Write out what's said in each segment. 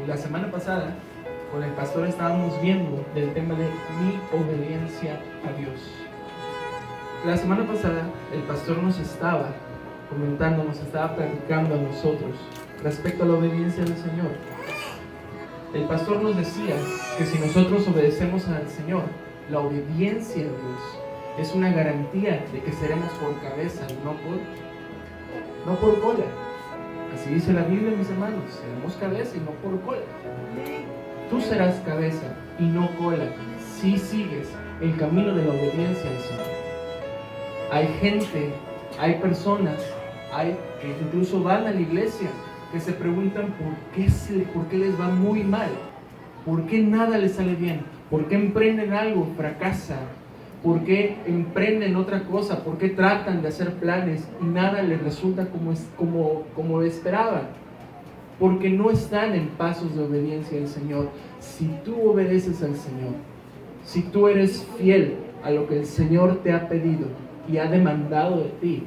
La semana pasada con el pastor estábamos viendo del tema de mi obediencia a Dios. La semana pasada el pastor nos estaba comentando, nos estaba platicando a nosotros respecto a la obediencia del Señor. El pastor nos decía que si nosotros obedecemos al Señor, la obediencia a Dios es una garantía de que seremos por cabeza y no por cola. Así dice la Biblia, mis hermanos, seremos cabeza y no por cola. Tú serás cabeza y no cola si sigues el camino de la obediencia al Señor. Hay gente, hay personas, hay que incluso van a la iglesia, que se preguntan por qué les va muy mal, por qué nada les sale bien, por qué emprenden algo, fracasan, por qué emprenden otra cosa, por qué tratan de hacer planes y nada les resulta como esperaban, porque no están en pasos de obediencia al Señor. Si tú obedeces al Señor, si tú eres fiel a lo que el Señor te ha pedido y ha demandado de ti,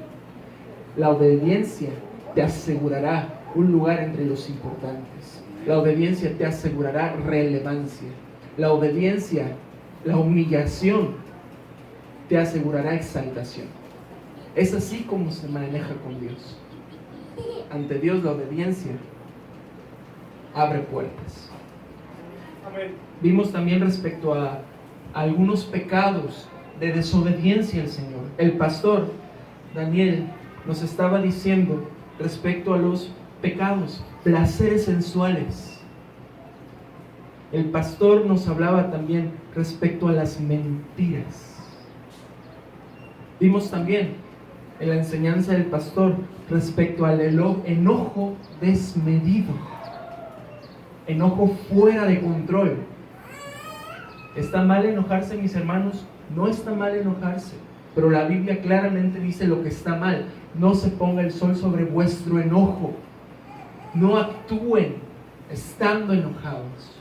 la obediencia te asegurará un lugar entre los importantes. La obediencia te asegurará relevancia. La obediencia, la humillación, te asegurará exaltación. Es así como se maneja con Dios. Ante Dios la obediencia abre puertas. Amén. Vimos también respecto a algunos pecados de desobediencia al Señor. El pastor Daniel nos estaba diciendo respecto a los pecados, placeres sensuales. El pastor nos hablaba también respecto a las mentiras. Vimos también en la enseñanza del pastor respecto al enojo desmedido, enojo fuera de control. ¿Está mal enojarse, mis hermanos? No está mal enojarse, pero la Biblia claramente dice lo que está mal. No se ponga el sol sobre vuestro enojo. No actúen estando enojados.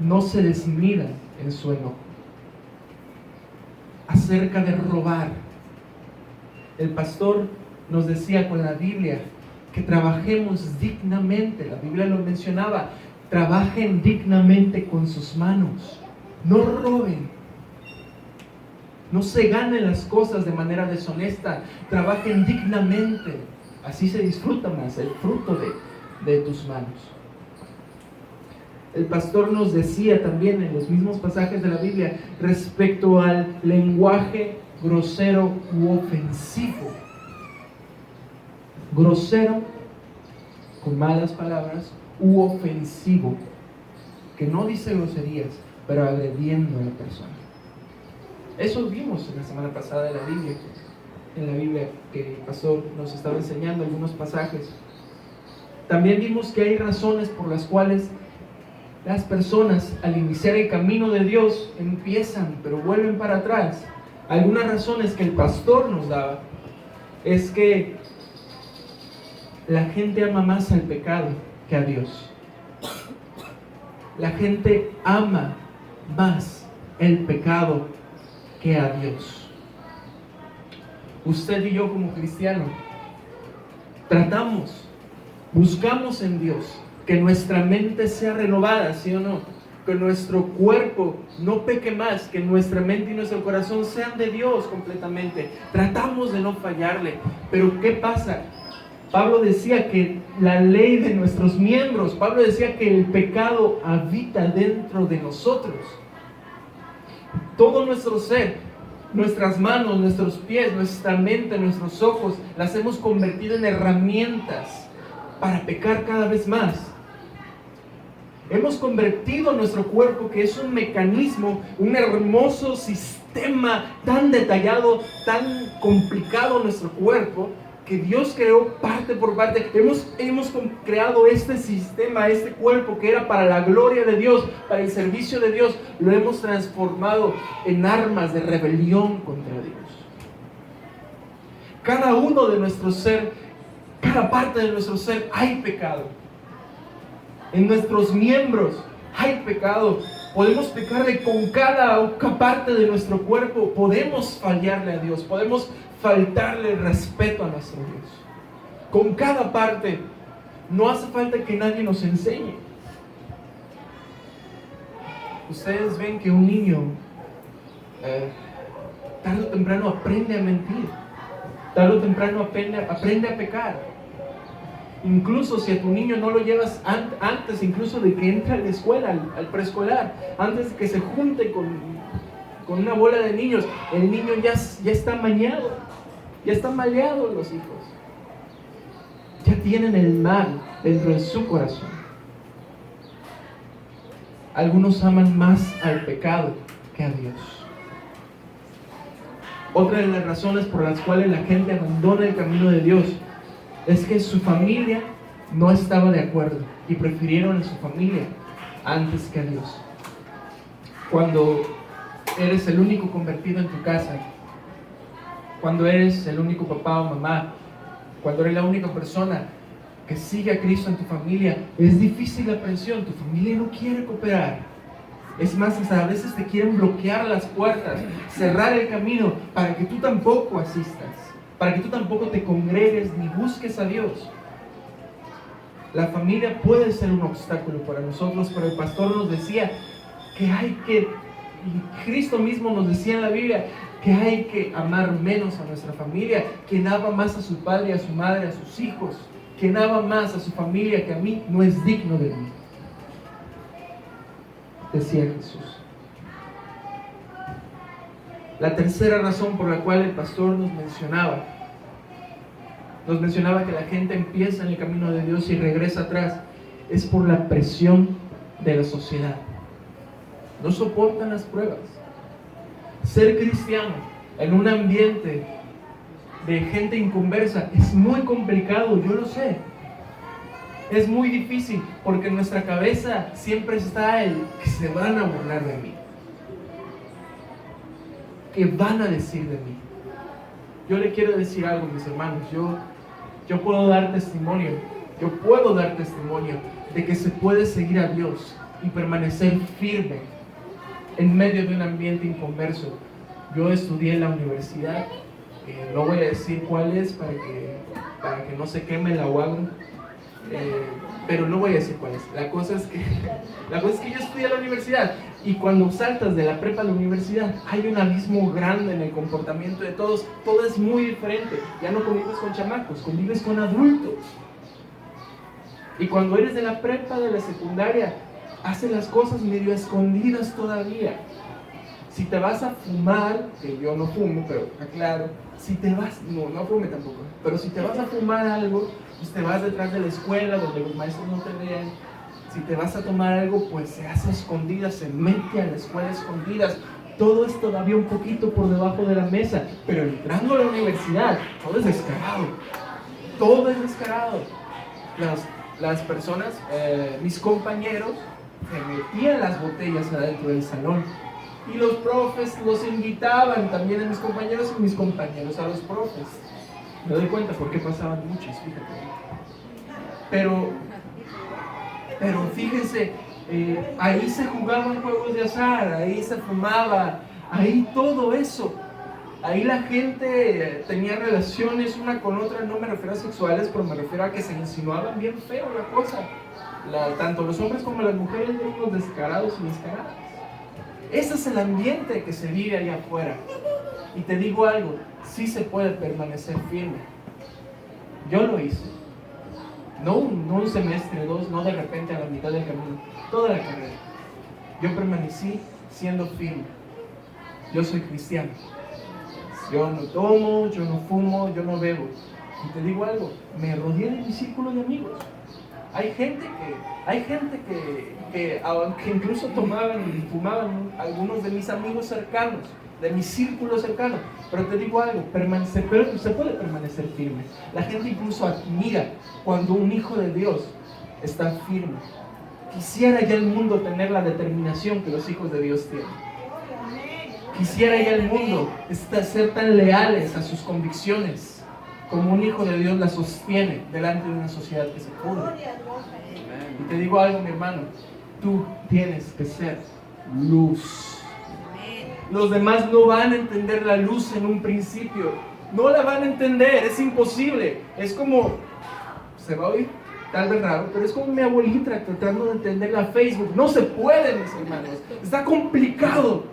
No se desmidan en su enojo. Acerca de robar, el pastor nos decía con la Biblia que trabajemos dignamente. La Biblia lo mencionaba: trabajen dignamente con sus manos, no roben, no se ganen las cosas de manera deshonesta, trabajen dignamente, así se disfruta más el fruto de tus manos. El pastor nos decía también en los mismos pasajes de la Biblia respecto al lenguaje grosero u ofensivo. Grosero, con malas palabras, u ofensivo, que no dice groserías, pero agrediendo a la persona. Eso vimos en la semana pasada de la Biblia, en la Biblia que el pastor nos estaba enseñando algunos pasajes. También vimos que hay razones por las cuales las personas al iniciar el camino de Dios empiezan, pero vuelven para atrás. Algunas razones que el pastor nos daba es que la gente ama más al pecado que a Dios. La gente ama más el pecado que a Dios. Usted y yo como cristianos buscamos en Dios que nuestra mente sea renovada, ¿sí o no? Que nuestro cuerpo no peque más, que nuestra mente y nuestro corazón sean de Dios completamente. Tratamos de no fallarle, pero ¿qué pasa? Pablo decía que la ley de nuestros miembros, Pablo decía que el pecado habita dentro de nosotros. Todo nuestro ser, nuestras manos, nuestros pies, nuestra mente, nuestros ojos, las hemos convertido en herramientas para pecar cada vez más. Hemos convertido nuestro cuerpo, que es un mecanismo, un hermoso sistema tan detallado, tan complicado nuestro cuerpo, que Dios creó parte por parte. Hemos creado este sistema, este cuerpo que era para la gloria de Dios, para el servicio de Dios. Lo hemos transformado en armas de rebelión contra Dios. Cada uno de nuestro ser, cada parte de nuestro ser hay pecado. En nuestros miembros hay pecado. Podemos pecarle con cada parte de nuestro cuerpo. Podemos fallarle a Dios. Podemos faltarle el respeto a nuestro Dios. Con cada parte. No hace falta que nadie nos enseñe. Ustedes ven que un niño tarde o temprano aprende a mentir, tarde o temprano aprende a pecar. Incluso si a tu niño no lo llevas antes, incluso de que entre a la escuela, al preescolar, antes de que se junte con una bola de niños, el niño ya está mañado, ya están maleados los hijos. Ya tienen el mal dentro de su corazón. Algunos aman más al pecado que a Dios. Otra de las razones por las cuales la gente abandona el camino de Dios es que su familia no estaba de acuerdo y prefirieron a su familia antes que a Dios. Cuando eres el único convertido en tu casa, cuando eres el único papá o mamá, cuando eres la única persona que sigue a Cristo en tu familia, es difícil la presión. Tu familia no quiere cooperar. Es más, hasta a veces te quieren bloquear las puertas, cerrar el camino para que tú tampoco asistas, para que tú tampoco te congregues ni busques a Dios. La familia puede ser un obstáculo para nosotros, pero el pastor nos decía que y Cristo mismo nos decía en la Biblia, que hay que amar menos a nuestra familia. Quien ama más a su padre, a su madre, a sus hijos, quien ama más a su familia que a mí, no es digno de mí, decía Jesús. La tercera razón por la cual el pastor nos mencionaba que la gente empieza en el camino de Dios y regresa atrás, es por la presión de la sociedad. No soportan las pruebas. Ser cristiano en un ambiente de gente inconversa es muy complicado, yo lo sé. Es muy difícil porque en nuestra cabeza siempre está el que se van a burlar de mí, que van a decir de mí. Yo le quiero decir algo, mis hermanos. Yo puedo dar testimonio de que se puede seguir a Dios y permanecer firme en medio de un ambiente inconverso. Yo estudié en la universidad, no voy a decir cuál es para que no se queme la UAG, pero no voy a decir cuál es. La cosa es que yo estudié en la universidad, y cuando saltas de la prepa a la universidad hay un abismo grande en el comportamiento de todos. Todo es muy diferente. Ya no convives con chamacos, convives con adultos. Y cuando eres de la prepa, de la secundaria, haces las cosas medio escondidas todavía. Si te vas a fumar, que yo no fumo, pero aclaro, no fume tampoco, pero si te vas a fumar algo, pues te vas detrás de la escuela donde los maestros no te vean. Si te vas a tomar algo, pues se hace escondidas, se mete a la escuela escondidas. Todo es todavía un poquito por debajo de la mesa, pero entrando a la universidad, todo es descarado. Todo es descarado. Las personas, mis compañeros, se metían las botellas adentro del salón. Y los profes los invitaban también a mis compañeros y mis compañeros a los profes. Me doy cuenta porque pasaban muchos, fíjate. Pero fíjense, ahí se jugaban juegos de azar, ahí se fumaba, ahí todo eso. Ahí la gente tenía relaciones una con otra, no me refiero a sexuales, pero me refiero a que se insinuaban bien feo la cosa. Tanto los hombres como las mujeres eran unos descarados y descaradas. Ese es el ambiente que se vive allá afuera. Y te digo algo, sí se puede permanecer firme. Yo lo hice. No un semestre, dos, no de repente a la mitad del camino, toda la carrera. Yo permanecí siendo firme. Yo soy cristiano. Yo no tomo, yo no fumo, yo no bebo. Y te digo algo, me rodeé de mi círculo de amigos. Hay gente que aunque incluso tomaban y fumaban, algunos de mis amigos cercanos, de mi círculo cercano. Pero te digo algo, se puede permanecer firme. La gente incluso admira cuando un hijo de Dios está firme. Quisiera ya el mundo tener la determinación que los hijos de Dios tienen. Quisiera ya el mundo ser tan leales a sus convicciones como un hijo de Dios la sostiene delante de una sociedad que se pudre. Y te digo algo, mi hermano, tú tienes que ser luz. Los demás no van a entender la luz en un principio, no la van a entender, es imposible. Es como, ¿se va a oír? tal vez raro, pero es como mi abuelita tratando de entender la Facebook. No se puede, mis hermanos. Está complicado.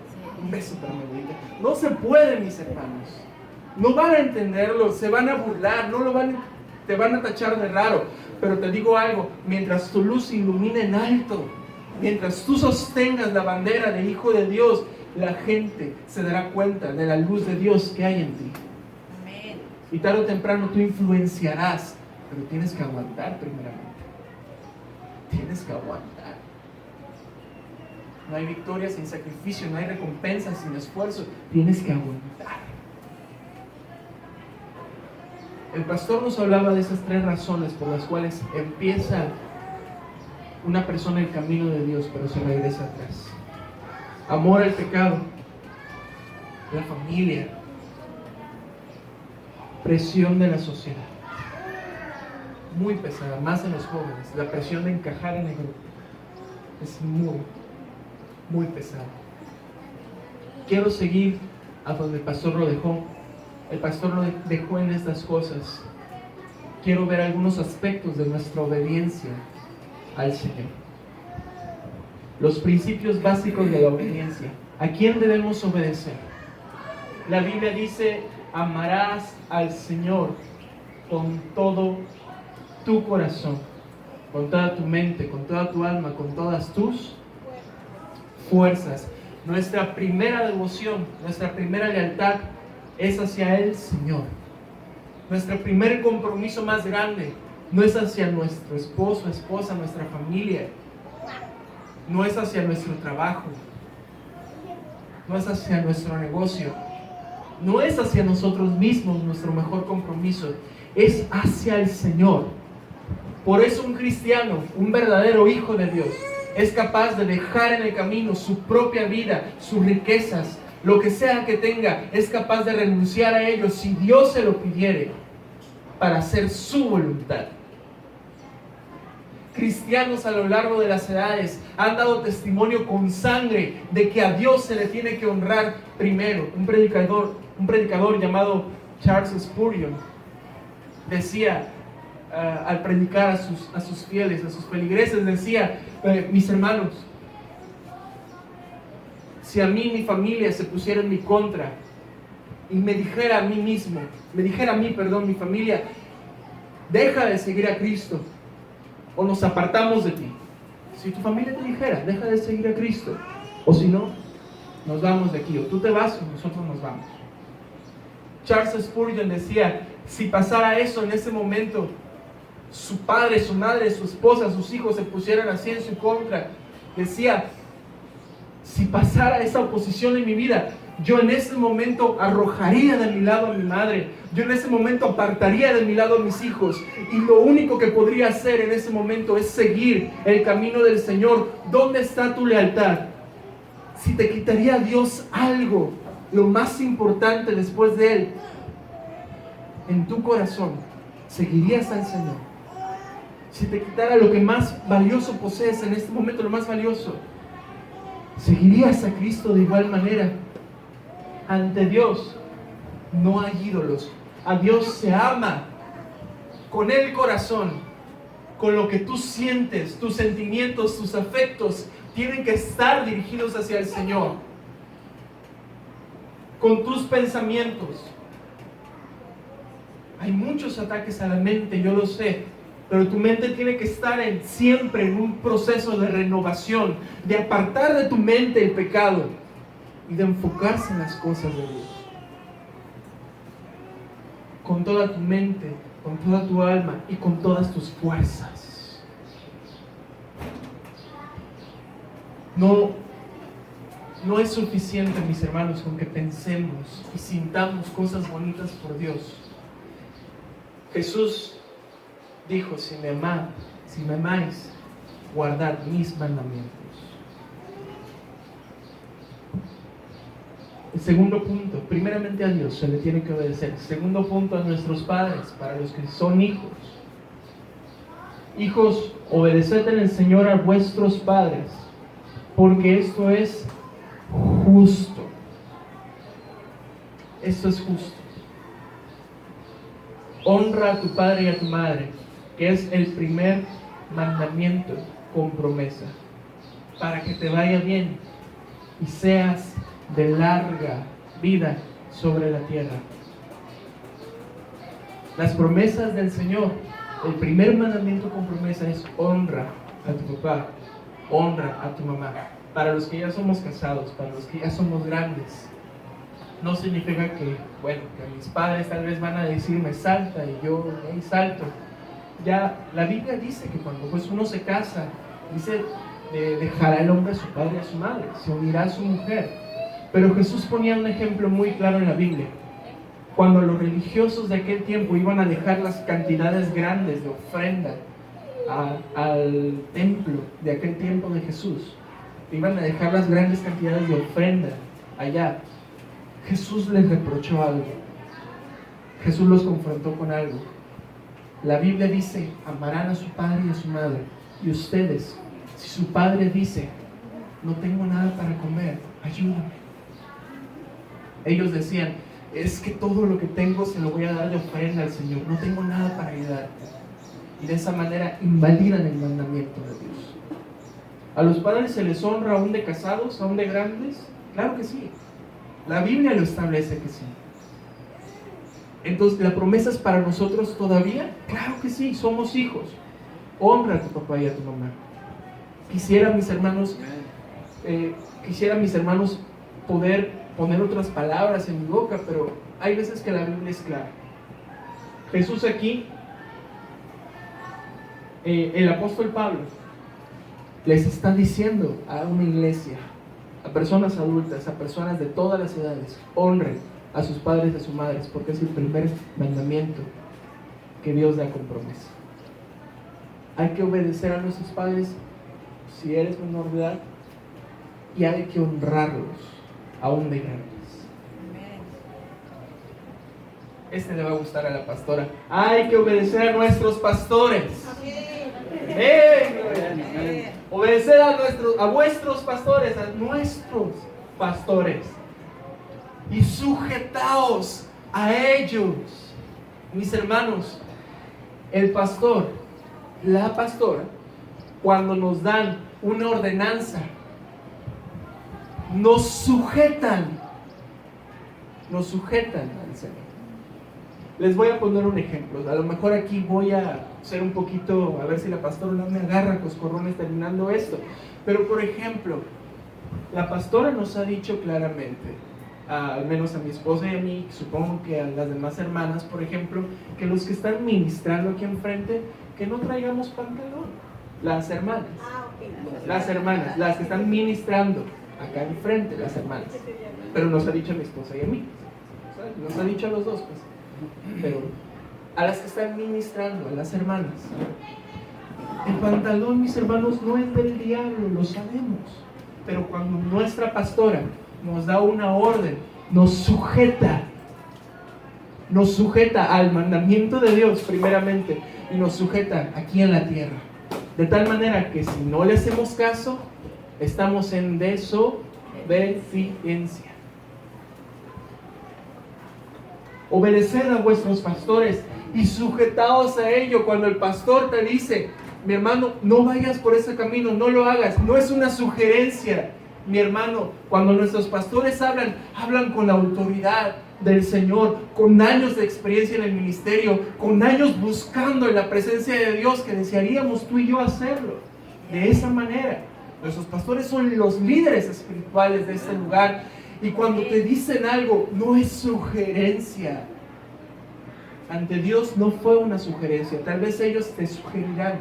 Un beso para mi abuelita. No se puede, mis hermanos. No van a entenderlo, se van a burlar, te van a tachar de raro. Pero te digo algo, mientras tu luz ilumine en alto, mientras tú sostengas la bandera de Hijo de Dios, la gente se dará cuenta de la luz de Dios que hay en ti. Amén. Y tarde o temprano tú influenciarás, pero tienes que aguantar primeramente. Tienes que aguantar. No hay victoria sin sacrificio, no hay recompensa sin esfuerzo. Tienes que aguantar. El pastor nos hablaba de esas 3 razones por las cuales empieza una persona el camino de Dios, pero se regresa atrás. Amor al pecado, la familia, presión de la sociedad. Muy pesada, más en los jóvenes. La presión de encajar en el grupo es muy pesada. Quiero seguir a donde el pastor lo dejó. El pastor lo dejó en estas cosas. Quiero ver algunos aspectos de nuestra obediencia al Señor. Los principios básicos de la obediencia. ¿A quién debemos obedecer? La Biblia dice: amarás al Señor con todo tu corazón, con toda tu mente, con toda tu alma, con todas tus fuerzas. Nuestra primera devoción, nuestra primera lealtad es hacia el Señor. Nuestro primer compromiso más grande no es hacia nuestro esposo, esposa, nuestra familia. No es hacia nuestro trabajo. No es hacia nuestro negocio. No es hacia nosotros mismos nuestro mejor compromiso. Es hacia el Señor. Por eso un cristiano, un verdadero hijo de Dios, es capaz de dejar en el camino su propia vida, sus riquezas, lo que sea que tenga, es capaz de renunciar a ello si Dios se lo pidiere, para hacer su voluntad. Cristianos a lo largo de las edades han dado testimonio con sangre de que a Dios se le tiene que honrar primero. Un predicador llamado Charles Spurgeon decía, al predicar a sus fieles, a sus feligreses, decía: mis hermanos, si a mí mi familia se pusiera en mi contra y me dijera a mí, mi familia, deja de seguir a Cristo o nos apartamos de ti. Si tu familia te dijera, deja de seguir a Cristo, o si no, nos vamos de aquí, o tú te vas o nosotros nos vamos. Charles Spurgeon decía: si pasara eso en ese momento, su padre, su madre, su esposa, sus hijos se pusieran así en su contra, decía: si pasara esa oposición en mi vida, yo en ese momento arrojaría de mi lado a mi madre, yo en ese momento apartaría de mi lado a mis hijos, y lo único que podría hacer en ese momento es seguir el camino del Señor. ¿Dónde está tu lealtad? Si te quitaría Dios algo, lo más importante después de Él, en tu corazón, ¿seguirías al Señor? Si te quitara lo que más valioso posees en este momento, lo más valioso, ¿seguirías a Cristo de igual manera? Ante Dios no hay ídolos. A Dios se ama con el corazón, con lo que tú sientes, tus sentimientos, tus afectos tienen que estar dirigidos hacia el Señor. Con tus pensamientos. Hay muchos ataques a la mente, yo lo sé, pero tu mente tiene que estar siempre en un proceso de renovación, de apartar de tu mente el pecado y de enfocarse en las cosas de Dios. Con toda tu mente, con toda tu alma y con todas tus fuerzas. No es suficiente, mis hermanos, con que pensemos y sintamos cosas bonitas por Dios. Jesús dijo: si me amáis, guardad mis mandamientos. El segundo punto, primeramente a Dios se le tiene que obedecer. Segundo punto, a nuestros padres, para los que son hijos. Hijos, obedeced en el Señor a vuestros padres, porque esto es justo. Esto es justo. Honra a tu padre y a tu madre, que es el primer mandamiento con promesa, para que te vaya bien y seas de larga vida sobre la tierra. Las promesas del Señor, el primer mandamiento con promesa es honra a tu papá, honra a tu mamá. Para los que ya somos casados, para los que ya somos grandes, no significa que, bueno, que mis padres tal vez van a decirme salta y yo salto. Ya la Biblia dice que cuando pues uno se casa, dice dejará el hombre a su padre y a su madre, se unirá a su mujer. Pero Jesús ponía un ejemplo muy claro en la Biblia. Cuando los religiosos de aquel tiempo iban a dejar las cantidades grandes de ofrenda al templo de aquel tiempo de Jesús, iban a dejar las grandes cantidades de ofrenda allá, Jesús les reprochó algo. Jesús los confrontó con algo. La Biblia dice, amarán a su padre y a su madre. Y ustedes, si su padre dice, no tengo nada para comer, ayúdame. Ellos decían, es que todo lo que tengo se lo voy a dar de ofrenda al Señor, no tengo nada para ayudarte. Y de esa manera invalidan el mandamiento de Dios. ¿A los padres se les honra aún de casados, aún de grandes? Claro que sí. La Biblia lo establece que sí. Entonces, ¿la promesa es para nosotros todavía? Claro que sí, somos hijos. Honra a tu papá y a tu mamá. Quisiera, mis hermanos, poder poner otras palabras en mi boca, pero hay veces que la Biblia es clara. Jesús aquí, el apóstol Pablo, les está diciendo a una iglesia, a personas adultas, a personas de todas las edades, honren a sus padres y a sus madres, porque es el primer mandamiento que Dios da con promesa. Hay que obedecer a nuestros padres si eres menor de edad, y hay que honrarlos aún de grandes. Este le va a gustar a la pastora. Hay que obedecer a nuestros pastores. Obedecer a vuestros pastores, a nuestros pastores, y sujetaos a ellos. Mis hermanos, el pastor, la pastora, cuando nos dan una ordenanza, nos sujetan al Señor. Les voy a poner un ejemplo. A lo mejor aquí voy a ser un poquito, a ver si la pastora no me agarra coscorrones terminando esto. Pero por ejemplo, la pastora nos ha dicho claramente, al menos a mi esposa y a mí, supongo que a las demás hermanas, por ejemplo, que los que están ministrando aquí enfrente, que no traigamos pantalón. Las hermanas, las que están ministrando acá enfrente, las hermanas. Pero nos ha dicho a mi esposa y a mí, nos ha dicho a los dos, pues. Pero a las que están ministrando, a las hermanas, el pantalón, mis hermanos, no es del diablo, lo sabemos. Pero cuando nuestra pastora nos da una orden, nos sujeta al mandamiento de Dios primeramente, y nos sujeta aquí en la tierra, de tal manera que si no le hacemos caso, estamos en desobediencia. Obedeced a vuestros pastores y sujetaos a ello. Cuando el pastor te dice, mi hermano, no vayas por ese camino, no lo hagas, no es una sugerencia. Mi hermano, cuando nuestros pastores hablan con la autoridad del Señor, con años de experiencia en el ministerio, con años buscando en la presencia de Dios, que desearíamos tú y yo hacerlo de esa manera. Nuestros pastores son los líderes espirituales de este lugar, y cuando te dicen algo, no es sugerencia. Ante Dios no fue una sugerencia. Tal vez ellos te sugerirán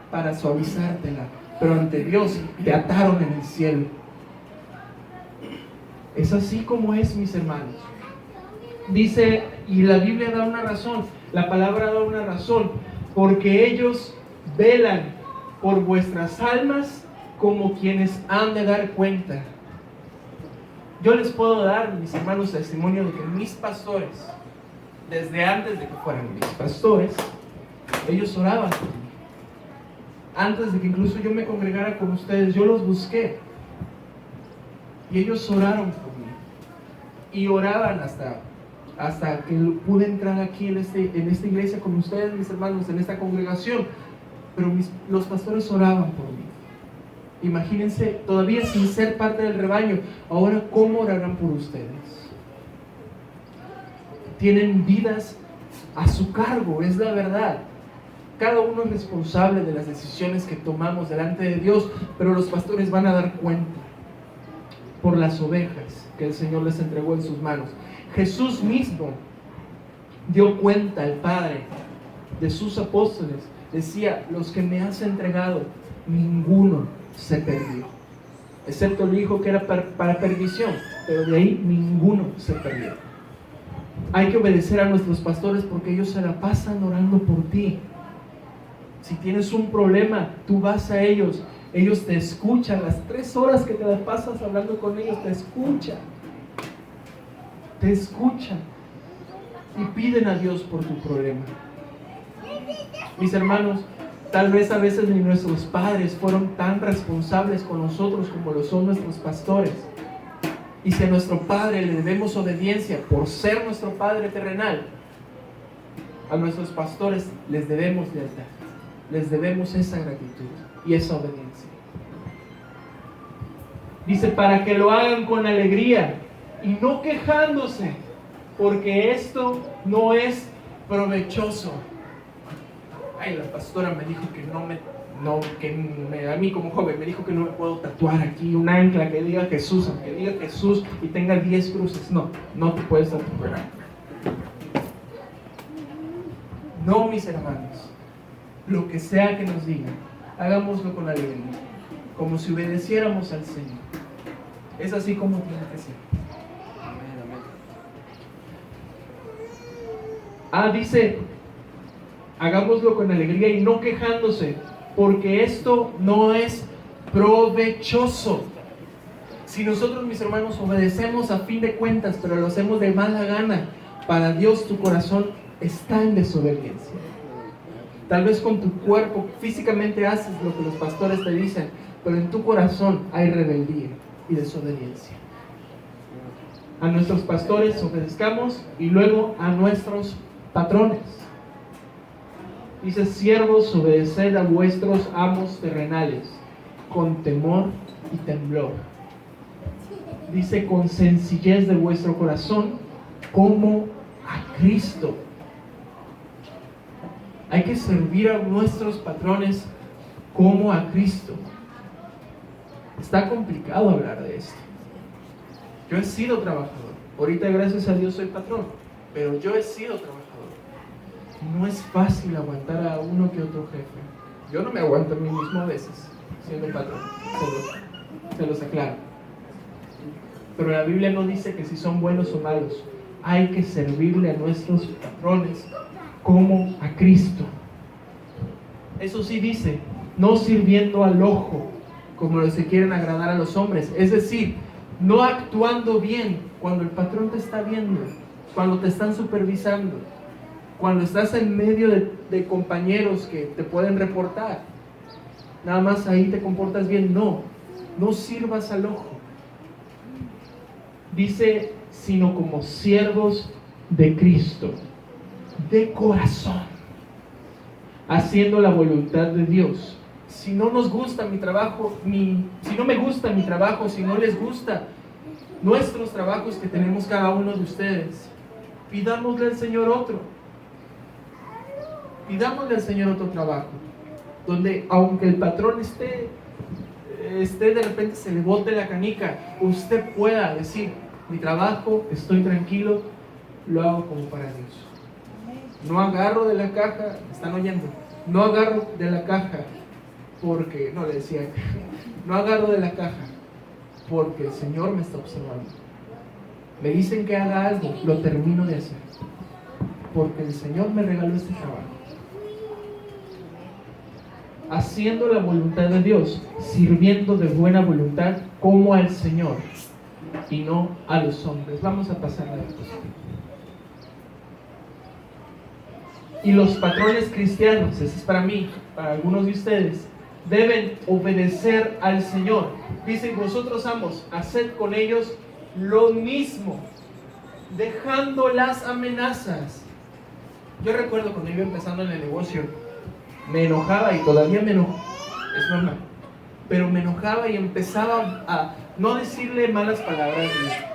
para suavizártela, pero ante Dios te ataron en el cielo. Es así como es, mis hermanos. Dice, y la Biblia da una razón, la palabra da una razón, porque ellos velan por vuestras almas como quienes han de dar cuenta. Yo les puedo dar, mis hermanos, testimonio de que mis pastores, desde antes de que fueran mis pastores, ellos oraban por mí. Antes de que incluso yo me congregara con ustedes, yo los busqué. Y ellos oraron por mí. Y oraban hasta hasta que pude entrar aquí en esta iglesia con ustedes, mis hermanos, en esta congregación. Pero los pastores oraban por mí. Imagínense, todavía sin ser parte del rebaño, ahora ¿cómo orarán por ustedes? Tienen vidas a su cargo, es la verdad. Cada uno es responsable de las decisiones que tomamos delante de Dios, pero los pastores van a dar cuenta por las ovejas que el Señor les entregó en sus manos. Jesús mismo dio cuenta al Padre de sus apóstoles. Decía, los que me has entregado, ninguno se perdió, excepto el hijo que era para perdición, pero de ahí ninguno se perdió. Hay que obedecer a nuestros pastores porque ellos se la pasan orando por ti. Si tienes un problema, tú vas a ellos, ellos te escuchan. Las 3 horas que te las pasas hablando con ellos, te escuchan y piden a Dios por tu problema. Mis hermanos, tal vez a veces ni nuestros padres fueron tan responsables con nosotros como lo son nuestros pastores. Y si a nuestro Padre le debemos obediencia por ser nuestro Padre terrenal, a nuestros pastores les debemos lealtad, les debemos esa gratitud y esa obediencia. Dice, para que lo hagan con alegría y no quejándose, porque esto no es provechoso. Ay, la pastora me dijo que a mí como joven me dijo que no me puedo tatuar aquí un ancla que diga Jesús, aunque diga Jesús y tenga 10 cruces. No te puedes tatuar. No, mis hermanos, lo que sea que nos digan, hagámoslo con alegría, como si obedeciéramos al Señor. Es así como tiene que ser. Dice, hagámoslo con alegría y no quejándose, porque esto no es provechoso. Si nosotros, mis hermanos, obedecemos a fin de cuentas, pero lo hacemos de mala gana, para Dios tu corazón está en desobediencia. Tal vez con tu cuerpo físicamente haces lo que los pastores te dicen, pero en tu corazón hay rebeldía y desobediencia. A nuestros pastores obedezcamos y luego a nuestros patrones. Dice, siervos, obedeced a vuestros amos terrenales con temor y temblor. Dice, con sencillez de vuestro corazón, como a Cristo. Hay que servir a nuestros patrones como a Cristo. Está complicado hablar de esto. Yo he sido trabajador. Ahorita, gracias a Dios, soy patrón. Pero yo he sido trabajador. No es fácil aguantar a uno que otro jefe. Yo no me aguanto a mí mismo a veces, siendo patrón. Se los aclaro. Pero la Biblia no dice que si son buenos o malos. Hay que servirle a nuestros patrones como a Cristo. Eso sí dice, no sirviendo al ojo, como los que quieren agradar a los hombres. Es decir, no actuando bien cuando el patrón te está viendo, cuando te están supervisando, cuando estás en medio de compañeros que te pueden reportar. Nada más ahí te comportas bien. No sirvas al ojo. Dice, sino como siervos de Cristo, de corazón, haciendo la voluntad de Dios. Si no nos gusta mi trabajo, si no me gusta mi trabajo, si no les gusta nuestros trabajos que tenemos cada uno de ustedes, pidámosle al Señor otro. Pidámosle al Señor otro trabajo, donde aunque el patrón esté de repente se le bote la canica, usted pueda decir, mi trabajo, estoy tranquilo, lo hago como para Dios. No agarro de la caja, ¿me están oyendo? No agarro de la caja porque, no le decía, no agarro de la caja porque el Señor me está observando. Me dicen que haga algo, lo termino de hacer, porque el Señor me regaló este trabajo. Haciendo la voluntad de Dios, sirviendo de buena voluntad como al Señor y no a los hombres. Vamos a pasar a la discusión. Y los patrones cristianos, ese es para mí, para algunos de ustedes, deben obedecer al Señor. Dicen, vosotros amos, haced con ellos lo mismo. dejando las amenazas. Yo recuerdo cuando iba empezando en el negocio, me enojaba y todavía me enojo, es normal, pero me enojaba y empezaba a no decirle malas palabras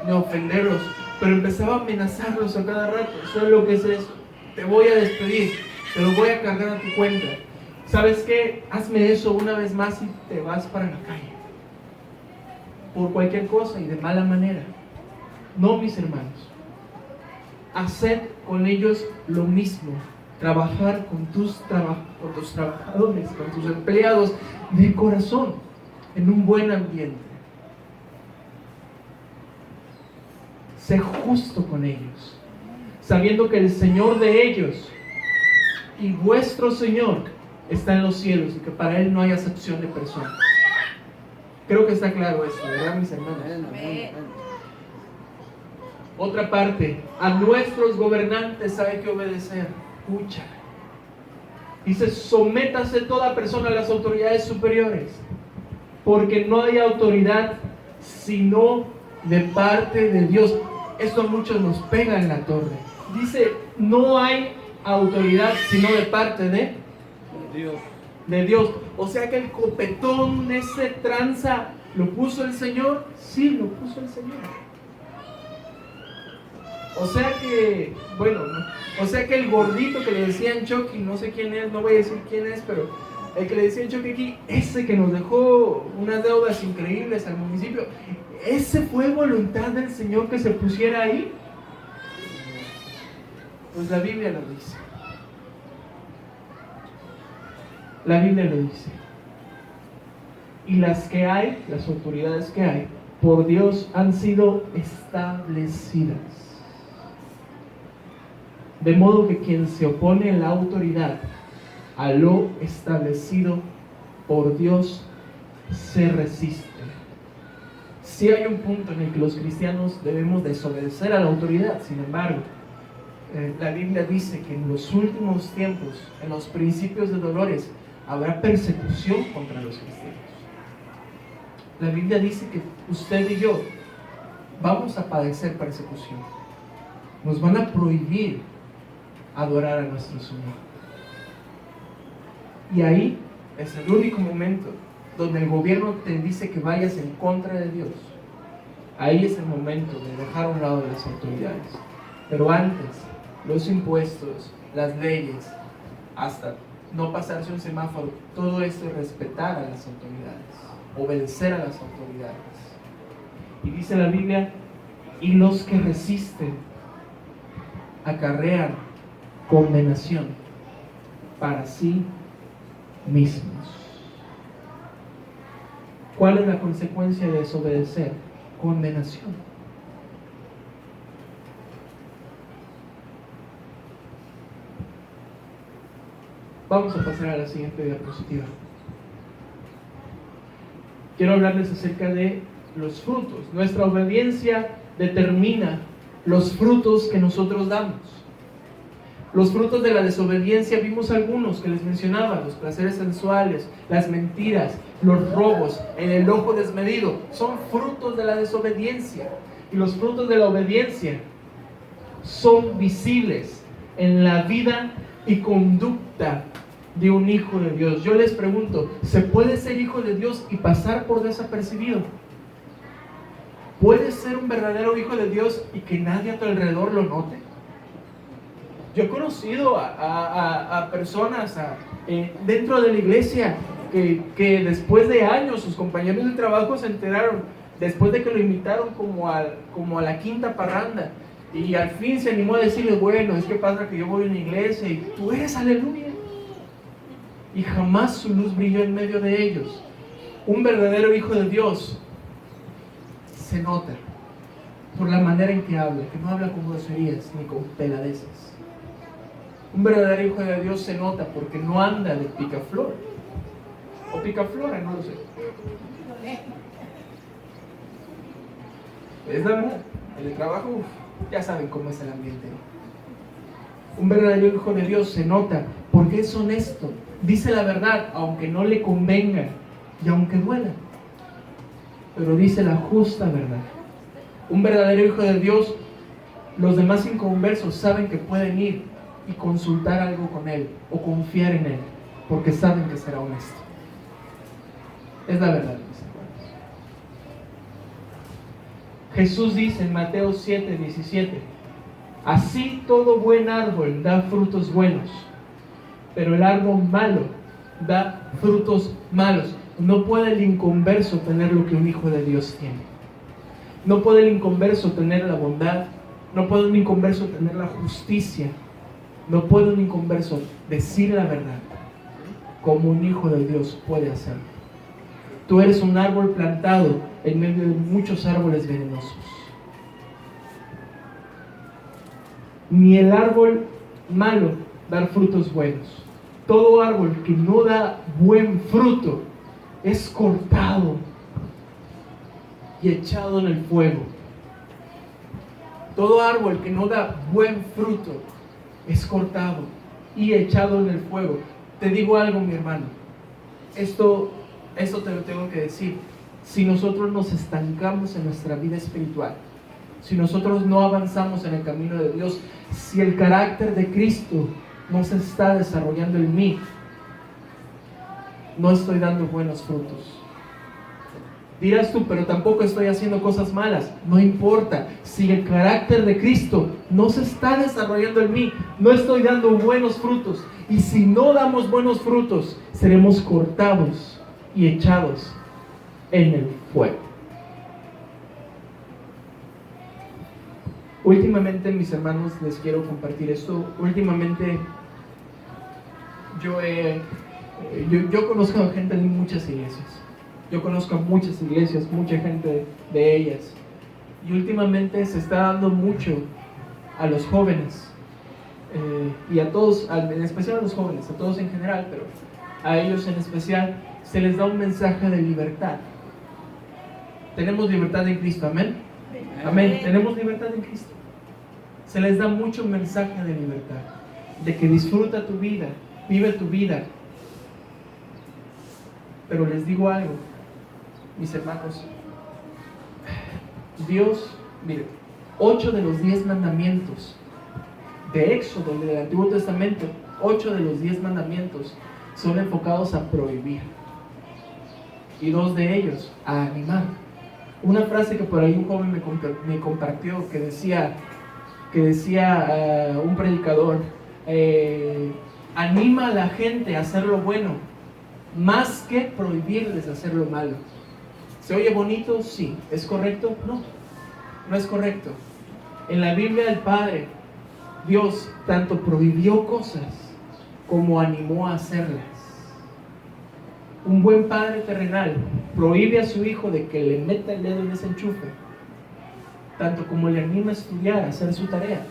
ni ofenderlos, pero empezaba a amenazarlos a cada rato. ¿Sabes lo que es eso? Te voy a despedir, te lo voy a cargar a tu cuenta. ¿Sabes qué? Hazme eso una vez más y te vas para la calle. Por cualquier cosa y de mala manera. No, mis hermanos. Haced con ellos lo mismo. Trabajar con tus trabajadores, con tus empleados de corazón, en un buen ambiente. Sé justo con ellos, sabiendo que el Señor de ellos y vuestro Señor está en los cielos y que para Él no hay acepción de personas. Creo que está claro esto, ¿verdad, mis hermanos? Otra parte, a nuestros gobernantes hay que obedecer. Escucha. Dice, sométase toda persona a las autoridades superiores, porque no hay autoridad sino de parte de Dios. Esto a muchos nos pega en la torre. Dice, no hay autoridad sino de parte de Dios. De Dios. O sea que el copetón, ese tranza, ¿lo puso el Señor? Sí, lo puso el Señor. O sea que, bueno, ¿no? O sea que el gordito que le decían Chucky, no sé quién es, no voy a decir quién es, pero el que le decían Chucky aquí, ese que nos dejó unas deudas increíbles al municipio, ¿ese fue voluntad del Señor que se pusiera ahí? Pues la Biblia lo dice. La Biblia lo dice. Y las que hay, las autoridades que hay, por Dios han sido establecidas. De modo que quien se opone a la autoridad, a lo establecido por Dios, se resiste. Sí hay un punto en el que los cristianos debemos desobedecer a la autoridad. Sin embargo, la Biblia dice que en los últimos tiempos, en los principios de dolores, habrá persecución contra los cristianos. La Biblia dice que usted y yo vamos a padecer persecución. Nos van a prohibir adorar a nuestro Señor. Y ahí es el único momento donde el gobierno te dice que vayas en contra de Dios. Ahí es el momento de dejar a un lado de las autoridades. Pero antes, los impuestos, las leyes, hasta no pasarse un semáforo, todo esto es respetar a las autoridades, obedecer a las autoridades. Y dice la Biblia, y los que resisten acarrean condenación para sí mismos. ¿Cuál es la consecuencia de desobedecer? Condenación. Vamos a pasar a la siguiente diapositiva. Quiero hablarles acerca de los frutos. Nuestra obediencia determina los frutos que nosotros damos. Los frutos de la desobediencia, vimos algunos que les mencionaba: los placeres sensuales, las mentiras, los robos, el enojo desmedido, son frutos de la desobediencia. Y los frutos de la obediencia son visibles en la vida y conducta de un hijo de Dios. Yo les pregunto, ¿se puede ser hijo de Dios y pasar por desapercibido? ¿Puedes ser un verdadero hijo de Dios y que nadie a tu alrededor lo note? Yo he conocido a personas dentro de la iglesia que después de años sus compañeros de trabajo se enteraron, después de que lo invitaron como a la quinta parranda, y al fin se animó a decirle: bueno, es que pasa que yo voy a una iglesia y tú eres aleluya. Y jamás su luz brilló en medio de ellos. Un verdadero hijo de Dios se nota por la manera en que habla, que no habla con groserías ni con peladeces. Un verdadero hijo de Dios se nota porque no anda de picaflor o picaflora, no lo sé. Es la verdad. En el trabajo, ya saben cómo es el ambiente. Un verdadero hijo de Dios se nota porque es honesto, dice la verdad aunque no le convenga y aunque duela, pero dice la justa verdad. Un verdadero hijo de Dios Los demás inconversos saben que pueden ir y consultar algo con Él o confiar en Él, porque saben que será honesto. Es la verdad, mis hermanos. Jesús dice en Mateo 7:17: así todo buen árbol da frutos buenos, pero el árbol malo da frutos malos. No puede el inconverso tener lo que un hijo de Dios tiene. No puede el inconverso tener la bondad. No puede un inconverso tener la justicia. No puede un inconverso decir la verdad como un hijo de Dios puede hacerlo. Tú eres un árbol plantado en medio de muchos árboles venenosos. Ni el árbol malo da frutos buenos. Todo árbol que no da buen fruto es cortado y echado en el fuego. Todo árbol que no da buen fruto es cortado y echado en el fuego. Te digo algo, mi hermano. Esto te lo tengo que decir. Si nosotros nos estancamos en nuestra vida espiritual, si nosotros no avanzamos en el camino de Dios, si el carácter de Cristo no se está desarrollando en mí, no estoy dando buenos frutos. Dirás tú, pero tampoco estoy haciendo cosas malas. No importa. Si el carácter de Cristo no se está desarrollando en mí, no estoy dando buenos frutos. Y si no damos buenos frutos, seremos cortados y echados en el fuego. Últimamente, mis hermanos, les quiero compartir esto. Últimamente, yo conozco a gente en muchas iglesias. Yo conozco a muchas iglesias, mucha gente de ellas. Y últimamente se está dando mucho a los jóvenes. Y a todos, en especial a los jóvenes, a todos en general, pero a ellos en especial, se les da un mensaje de libertad. Tenemos libertad en Cristo, amén. Amén. Tenemos libertad en Cristo. Se les da mucho mensaje de libertad, de que disfruta tu vida, vive tu vida. Pero les digo algo, mis hermanos. Dios, mire, 8 de los 10 mandamientos de Éxodo, del Antiguo Testamento, 8 de los 10 mandamientos son enfocados a prohibir, y 2 de ellos a animar. Una frase que por ahí un joven me compartió, que decía un predicador: anima a la gente a hacer lo bueno, más que prohibirles hacer lo malo. ¿Se oye bonito? Sí. ¿Es correcto? No, no es correcto. En la Biblia el Padre, Dios, tanto prohibió cosas como animó a hacerlas. Un buen padre terrenal prohíbe a su hijo de que le meta el dedo en ese enchufe, tanto como le anima a estudiar, a hacer su tarea.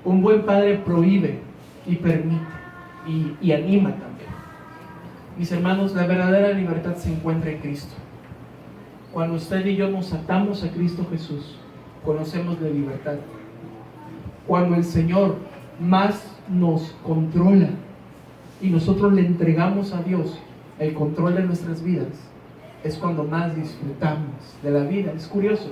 Un buen padre prohíbe y permite y anima también. Mis hermanos, la verdadera libertad se encuentra en Cristo. Cuando usted y yo nos atamos a Cristo Jesús, conocemos la libertad. Cuando el Señor más nos controla y nosotros le entregamos a Dios el control de nuestras vidas, es cuando más disfrutamos de la vida. Es curioso.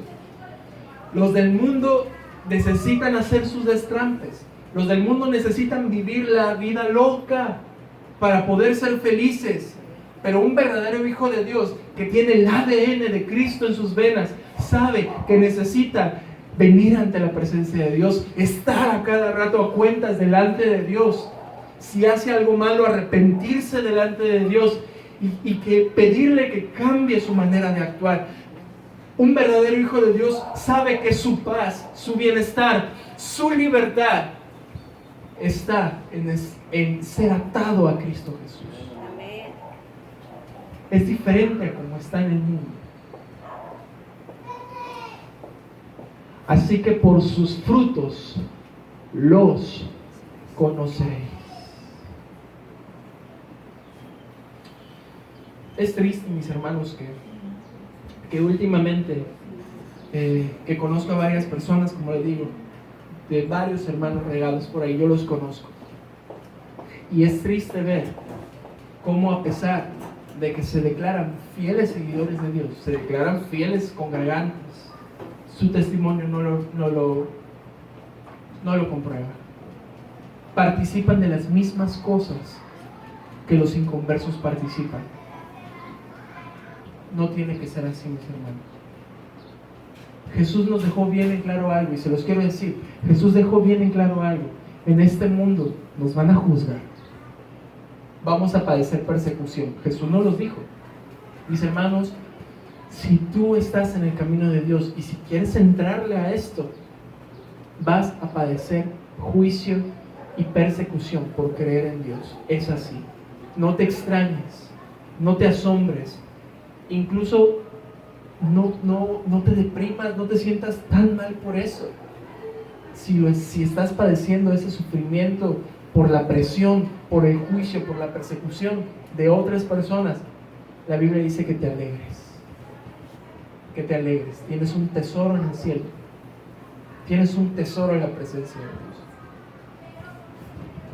Los del mundo necesitan hacer sus destrampes. Los del mundo necesitan vivir la vida loca para poder ser felices. Pero un verdadero hijo de Dios que tiene el ADN de Cristo en sus venas sabe que necesita venir ante la presencia de Dios, estar a cada rato a cuentas delante de Dios. Si hace algo malo, arrepentirse delante de Dios y que pedirle que cambie su manera de actuar. Un verdadero hijo de Dios sabe que su paz, su bienestar, su libertad está en ser atado a Cristo Jesús. Es diferente a como está en el mundo. Así que por sus frutos los conoceréis. Es triste, mis hermanos, que últimamente que conozco a varias personas, como les digo, de varios hermanos regados por ahí, yo los conozco. Y es triste ver cómo, a pesar de que se declaran fieles seguidores de Dios, se declaran fieles congregantes, su testimonio no no lo comprueba. Participan de las mismas cosas que los inconversos participan. No tiene que ser así, mis hermanos. Jesús nos dejó bien en claro algo, y se los quiero decir. Jesús dejó bien en claro algo. En este mundo nos van a juzgar. Vamos a padecer persecución. Jesús nos los dijo. Mis hermanos, si tú estás en el camino de Dios y si quieres entrarle a esto, vas a padecer juicio y persecución por creer en Dios. Es así. No te extrañes, no te asombres, incluso no te deprimas, no te sientas tan mal por eso. Si estás padeciendo ese sufrimiento por la presión, por el juicio, por la persecución de otras personas, la Biblia dice que te alegres. Que te alegres. Tienes un tesoro en el cielo. Tienes un tesoro en la presencia de Dios.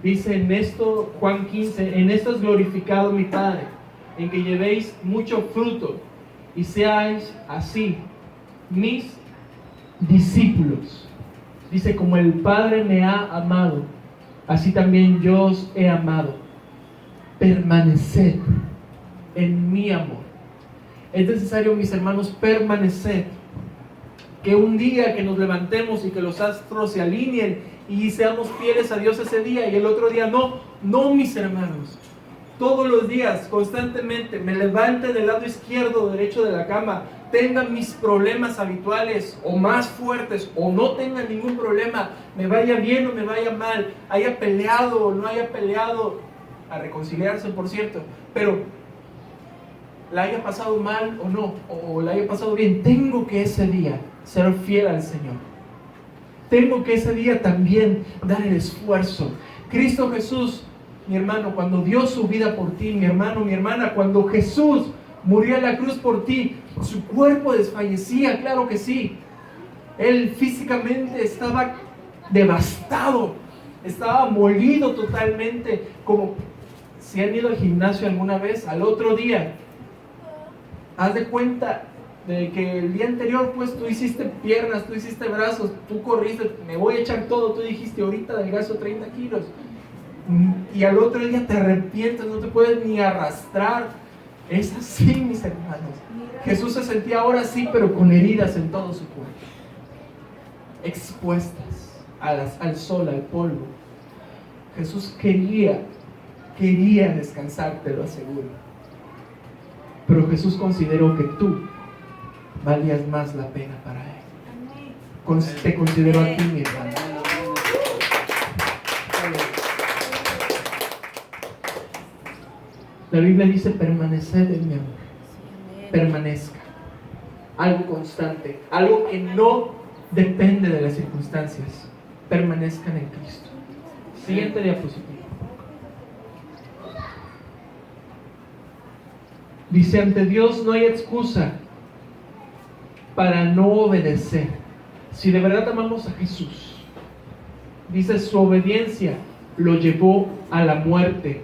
Dice en esto, Juan 15, en esto es glorificado mi Padre, en que llevéis mucho fruto y seáis así mis discípulos. Dice, como el Padre me ha amado, así también yo os he amado. Permaneced en mi amor. Es necesario, mis hermanos, permanecer. Que un día que nos levantemos y que los astros se alineen y seamos fieles a Dios ese día y el otro día no, mis hermanos. Todos los días, constantemente, me levante del lado izquierdo o derecho de la cama, tenga mis problemas habituales o más fuertes o no tenga ningún problema, me vaya bien o me vaya mal, haya peleado o no haya peleado, a reconciliarse, por cierto, pero la haya pasado mal o no, o la haya pasado bien, tengo que ese día ser fiel al Señor. Tengo que ese día también dar el esfuerzo. Cristo Jesús, mi hermano, cuando dio su vida por ti, mi hermano, mi hermana, cuando Jesús murió en la cruz por ti, su cuerpo desfallecía, claro que sí. Él físicamente estaba devastado, estaba molido totalmente, como si han ido al gimnasio alguna vez, al otro día, haz de cuenta de que el día anterior pues tú hiciste piernas, tú hiciste brazos, tú corriste, me voy a echar todo, tú dijiste ahorita adelgazo 30 kilos y al otro día te arrepientes, no te puedes ni arrastrar. Es así, mis hermanos. Jesús se sentía ahora sí, pero con heridas en todo su cuerpo, expuestas al sol, al polvo. Jesús quería descansar, te lo aseguro, pero Jesús consideró que tú valías más la pena para Él. Te considero a ti, mi hermano. La Biblia dice: permaneced en mi amor. Permanezca. Algo constante, algo que no depende de las circunstancias. Permanezcan en Cristo. Siguiente diapositiva. Dice: ante Dios no hay excusa para no obedecer. Si de verdad amamos a Jesús, dice, su obediencia lo llevó a la muerte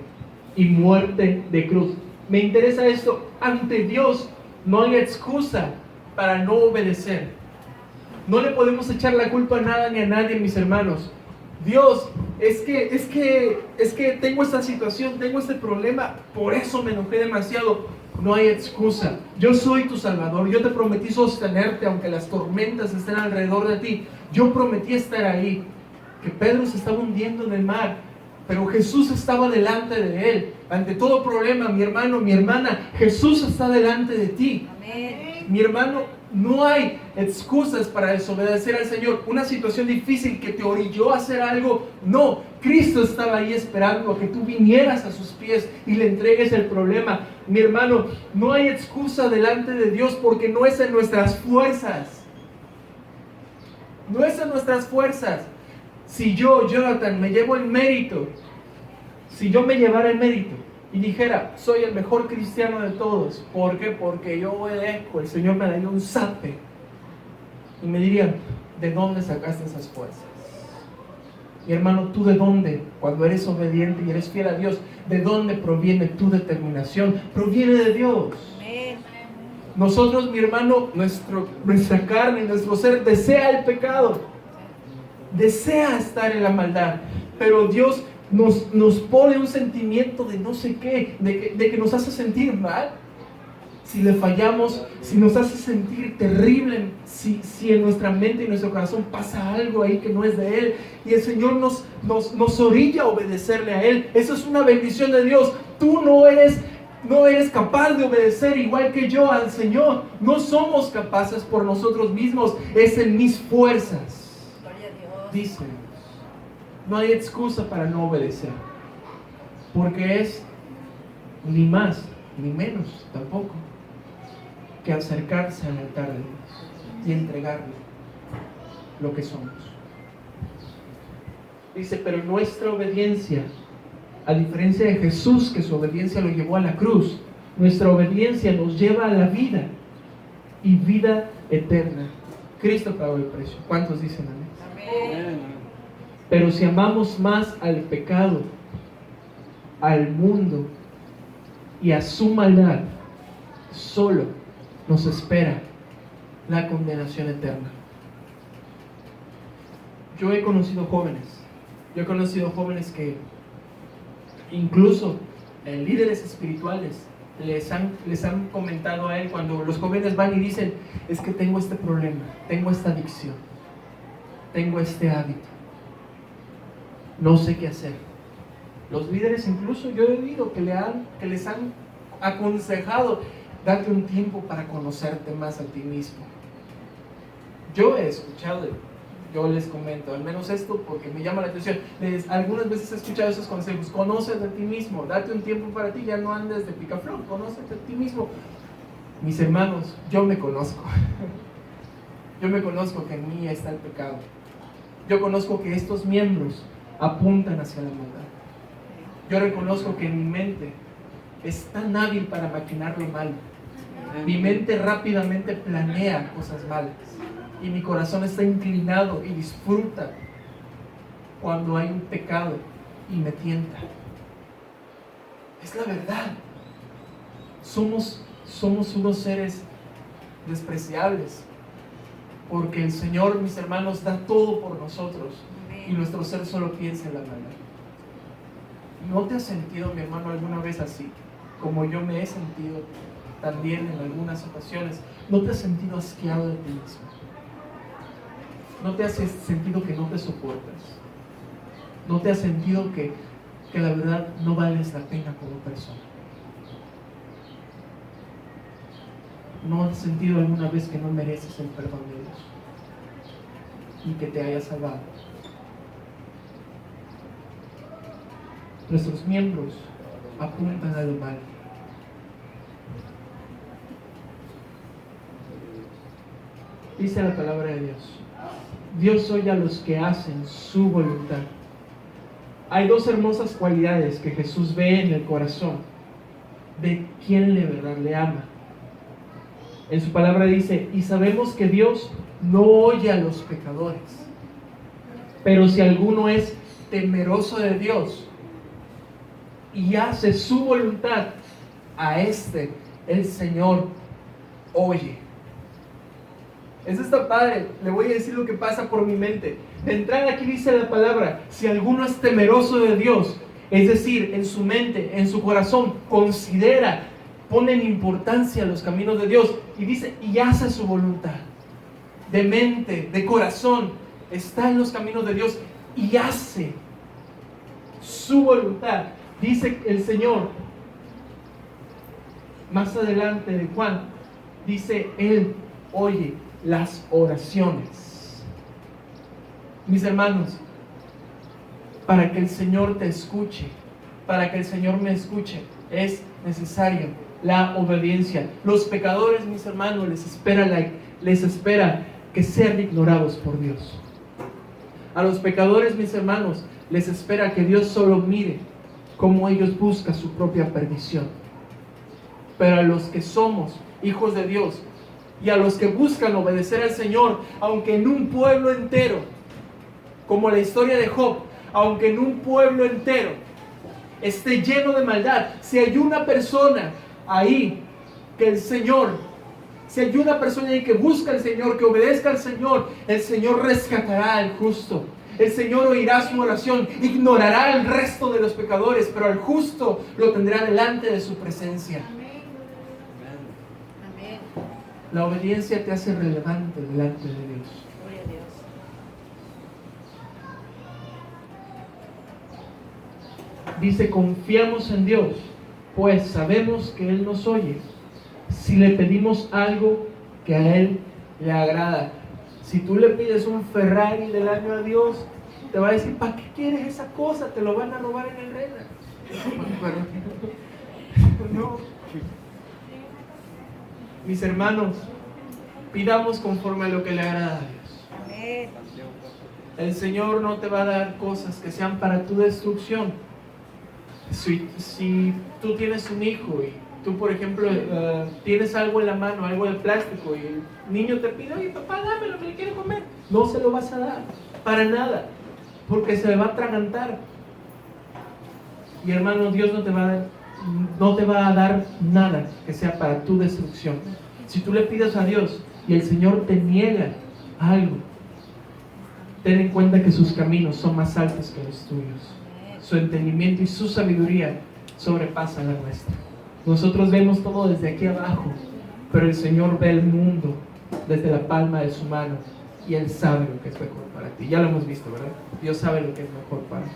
y muerte de cruz. Me interesa esto: ante Dios no hay excusa para no obedecer. No le podemos echar la culpa a nada ni a nadie, mis hermanos. Dios, es que tengo esta situación, tengo este problema, por eso me enojé demasiado. No hay excusa. Yo soy tu Salvador. Yo te prometí sostenerte aunque las tormentas estén alrededor de ti. Yo prometí estar ahí. Que Pedro se estaba hundiendo en el mar, pero Jesús estaba delante de él. Ante todo problema, mi hermano, mi hermana, Jesús está delante de ti. Amén. Mi hermano, no hay excusas para desobedecer al Señor. Una situación difícil que te orilló a hacer algo, no. Cristo estaba ahí esperando a que tú vinieras a sus pies y le entregues el problema. Mi hermano, no hay excusa delante de Dios, porque no es en nuestras fuerzas. No es en nuestras fuerzas. Si yo, Jonathan, me llevo el mérito, si yo me llevara el mérito y dijera, soy el mejor cristiano de todos, ¿por qué? Porque yo obedezco, el Señor me daría un zape y me dirían, ¿de dónde sacaste esas fuerzas? Mi hermano, ¿tú de dónde? Cuando eres obediente y eres fiel a Dios, ¿de dónde proviene tu determinación? Proviene de Dios. Nosotros, mi hermano, nuestra carne, nuestro ser desea el pecado. desea estar en la maldad, pero Dios nos pone un sentimiento de no sé qué, de que nos hace sentir mal. Si le fallamos, si nos hace sentir terrible, si en nuestra mente y nuestro corazón pasa algo ahí que no es de Él, y el Señor nos orilla a obedecerle a Él. Eso es una bendición de Dios. Tú no eres capaz de obedecer igual que yo al Señor. No somos capaces por nosotros mismos. Es en mis fuerzas. Gloria a Dios. Dice, no hay excusa para no obedecer, porque es ni más ni menos tampoco que acercarse al altar de Dios y entregarle lo que somos. Dice, pero nuestra obediencia, a diferencia de Jesús, que su obediencia lo llevó a la cruz, nuestra obediencia nos lleva a la vida y vida eterna. Cristo pagó el precio. ¿Cuántos dicen amén? Amén. Pero si amamos más al pecado, al mundo y a su maldad, solo nos espera la condenación eterna. Yo he conocido jóvenes que incluso líderes espirituales les han comentado a él, cuando los jóvenes van y dicen, es que tengo este problema, tengo esta adicción, tengo este hábito, no sé qué hacer. Los líderes, incluso yo he oído que les han aconsejado, date un tiempo para conocerte más a ti mismo. Yo he escuchado, yo les comento, al menos esto porque me llama la atención, algunas veces he escuchado esos consejos: conócete a ti mismo, date un tiempo para ti, ya no andes de picaflor, conócete a ti mismo. Mis hermanos, yo me conozco. Yo me conozco que en mí está el pecado. Yo conozco que estos miembros apuntan hacia la maldad. Yo reconozco que mi mente es tan hábil para maquinar lo malo. Mi mente rápidamente planea cosas malas. Y mi corazón está inclinado y disfruta cuando hay un pecado y me tienta. Es la verdad. Somos unos seres despreciables, porque el Señor, mis hermanos, da todo por nosotros y nuestro ser solo piensa en la maldad. ¿No te has sentido, mi hermano, alguna vez así? Como yo me he sentido también en algunas ocasiones. ¿No te has sentido asqueado de ti mismo? ¿No te has sentido que no te soportas? ¿No te has sentido que la verdad no vales la pena como persona? ¿No has sentido alguna vez que no mereces el perdón de Dios y que te haya salvado? Nuestros miembros apuntan a lo malo. Dice la palabra de Dios: Dios oye a los que hacen su voluntad. Hay dos hermosas cualidades que Jesús ve en el corazón de quien de verdad le ama. En su palabra dice: y sabemos que Dios no oye a los pecadores, pero si alguno es temeroso de Dios y hace su voluntad, a este el Señor oye. Eso está padre. Le voy a decir lo que pasa por mi mente. De entrada, aquí dice la palabra: si alguno es temeroso de Dios, es decir, en su mente, en su corazón, considera, pone en importancia los caminos de Dios, y dice, y hace su voluntad. De mente, de corazón, está en los caminos de Dios y hace su voluntad. Dice el Señor más adelante de Juan, dice: Él oye las oraciones. Mis hermanos, para que el Señor te escuche, para que el Señor me escuche, es necesaria la obediencia. Los pecadores, mis hermanos, les espera que sean ignorados por Dios. A los pecadores, mis hermanos, les espera que Dios solo mire cómo ellos buscan su propia perdición. Pero a los que somos hijos de Dios y a los que buscan obedecer al Señor, aunque en un pueblo entero, como la historia de Job, aunque en un pueblo entero esté lleno de maldad, si hay una persona ahí que el Señor, si hay una persona ahí que busca al Señor, que obedezca al Señor, el Señor rescatará al justo. El Señor oirá su oración, ignorará al resto de los pecadores, pero al justo lo tendrá delante de su presencia. Amén. La obediencia te hace relevante delante de Dios. Gloria a Dios. Dice, confiamos en Dios, pues sabemos que Él nos oye si le pedimos algo que a Él le agrada. Si tú le pides un Ferrari del año a Dios, te va a decir, ¿para qué quieres esa cosa? Te lo van a robar en el Rena. No. Mis hermanos, pidamos conforme a lo que le agrada a Dios. Amén. El Señor no te va a dar cosas que sean para tu destrucción. Si tú tienes un hijo y tú, por ejemplo, tienes algo en la mano, algo de plástico, y el niño te pide, oye papá, dame lo que le quiero comer, no se lo vas a dar, para nada, porque se le va a atragantar. Y hermano, Dios no te va a dar nada que sea para tu destrucción. Si tú le pides a Dios y el Señor te niega algo, ten en cuenta que sus caminos son más altos que los tuyos. Su entendimiento y su sabiduría sobrepasan la nuestra. Nosotros vemos todo desde aquí abajo, pero el Señor ve el mundo desde la palma de su mano y Él sabe lo que es mejor para ti. Ya lo hemos visto, ¿verdad? Dios sabe lo que es mejor para ti.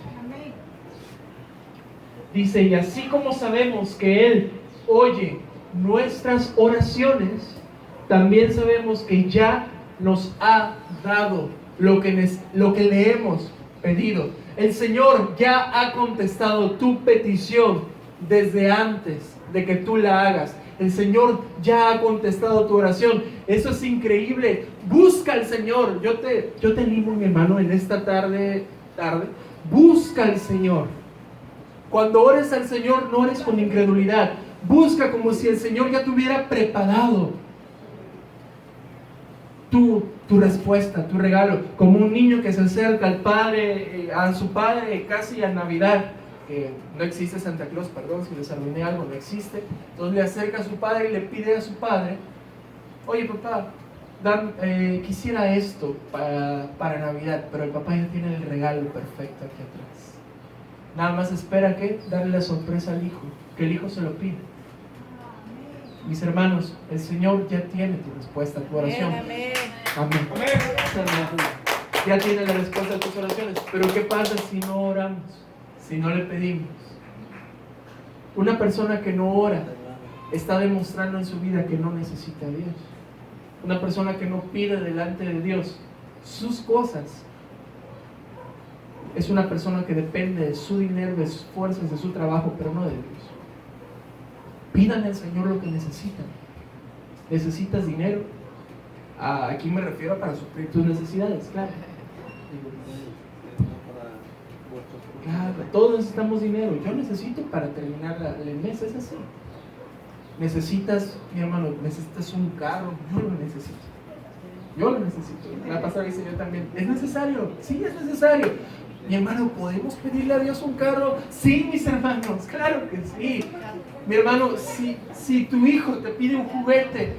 Dice, y así como sabemos que Él oye nuestras oraciones, también sabemos que ya nos ha dado lo que le hemos pedido. El Señor ya ha contestado tu petición desde antes de que tú la hagas. El Señor ya ha contestado tu oración. Eso es increíble. Busca al Señor. Yo te animo, mi hermano, en esta tarde. Busca al Señor. Cuando ores al Señor, no ores con incredulidad. Busca como si el Señor ya te hubiera preparado tu respuesta, tu regalo, como un niño que se acerca al padre, a su padre casi a Navidad. No existe Santa Claus, perdón si les arruiné algo, no existe. Entonces le acerca a su padre y le pide a su padre, oye papá, quisiera esto para Navidad, pero el papá ya tiene el regalo perfecto aquí atrás. Nada más espera que darle la sorpresa al hijo, que el hijo se lo pide. Mis hermanos, el Señor ya tiene tu respuesta a tu oración. Amén. Amén. Ya tiene la respuesta a tus oraciones. Pero ¿qué pasa si no oramos? Si no le pedimos. Una persona que no ora está demostrando en su vida que no necesita a Dios. Una persona que no pide delante de Dios sus cosas es una persona que depende de su dinero, de sus fuerzas, de su trabajo, pero no de Dios. Pidan al Señor lo que necesitan. ¿Necesitas dinero? Aquí me refiero para suplir tus necesidades, claro. Claro, todos necesitamos dinero. Yo necesito para terminar el mes, es así. Necesitas, mi hermano, necesitas un carro. Yo lo necesito. Yo lo necesito. La pastora dice yo también. ¿Es necesario? Sí, es necesario. Mi hermano, ¿podemos pedirle a Dios un carro? Sí, mis hermanos, claro que sí. Mi hermano, si tu hijo te pide un juguete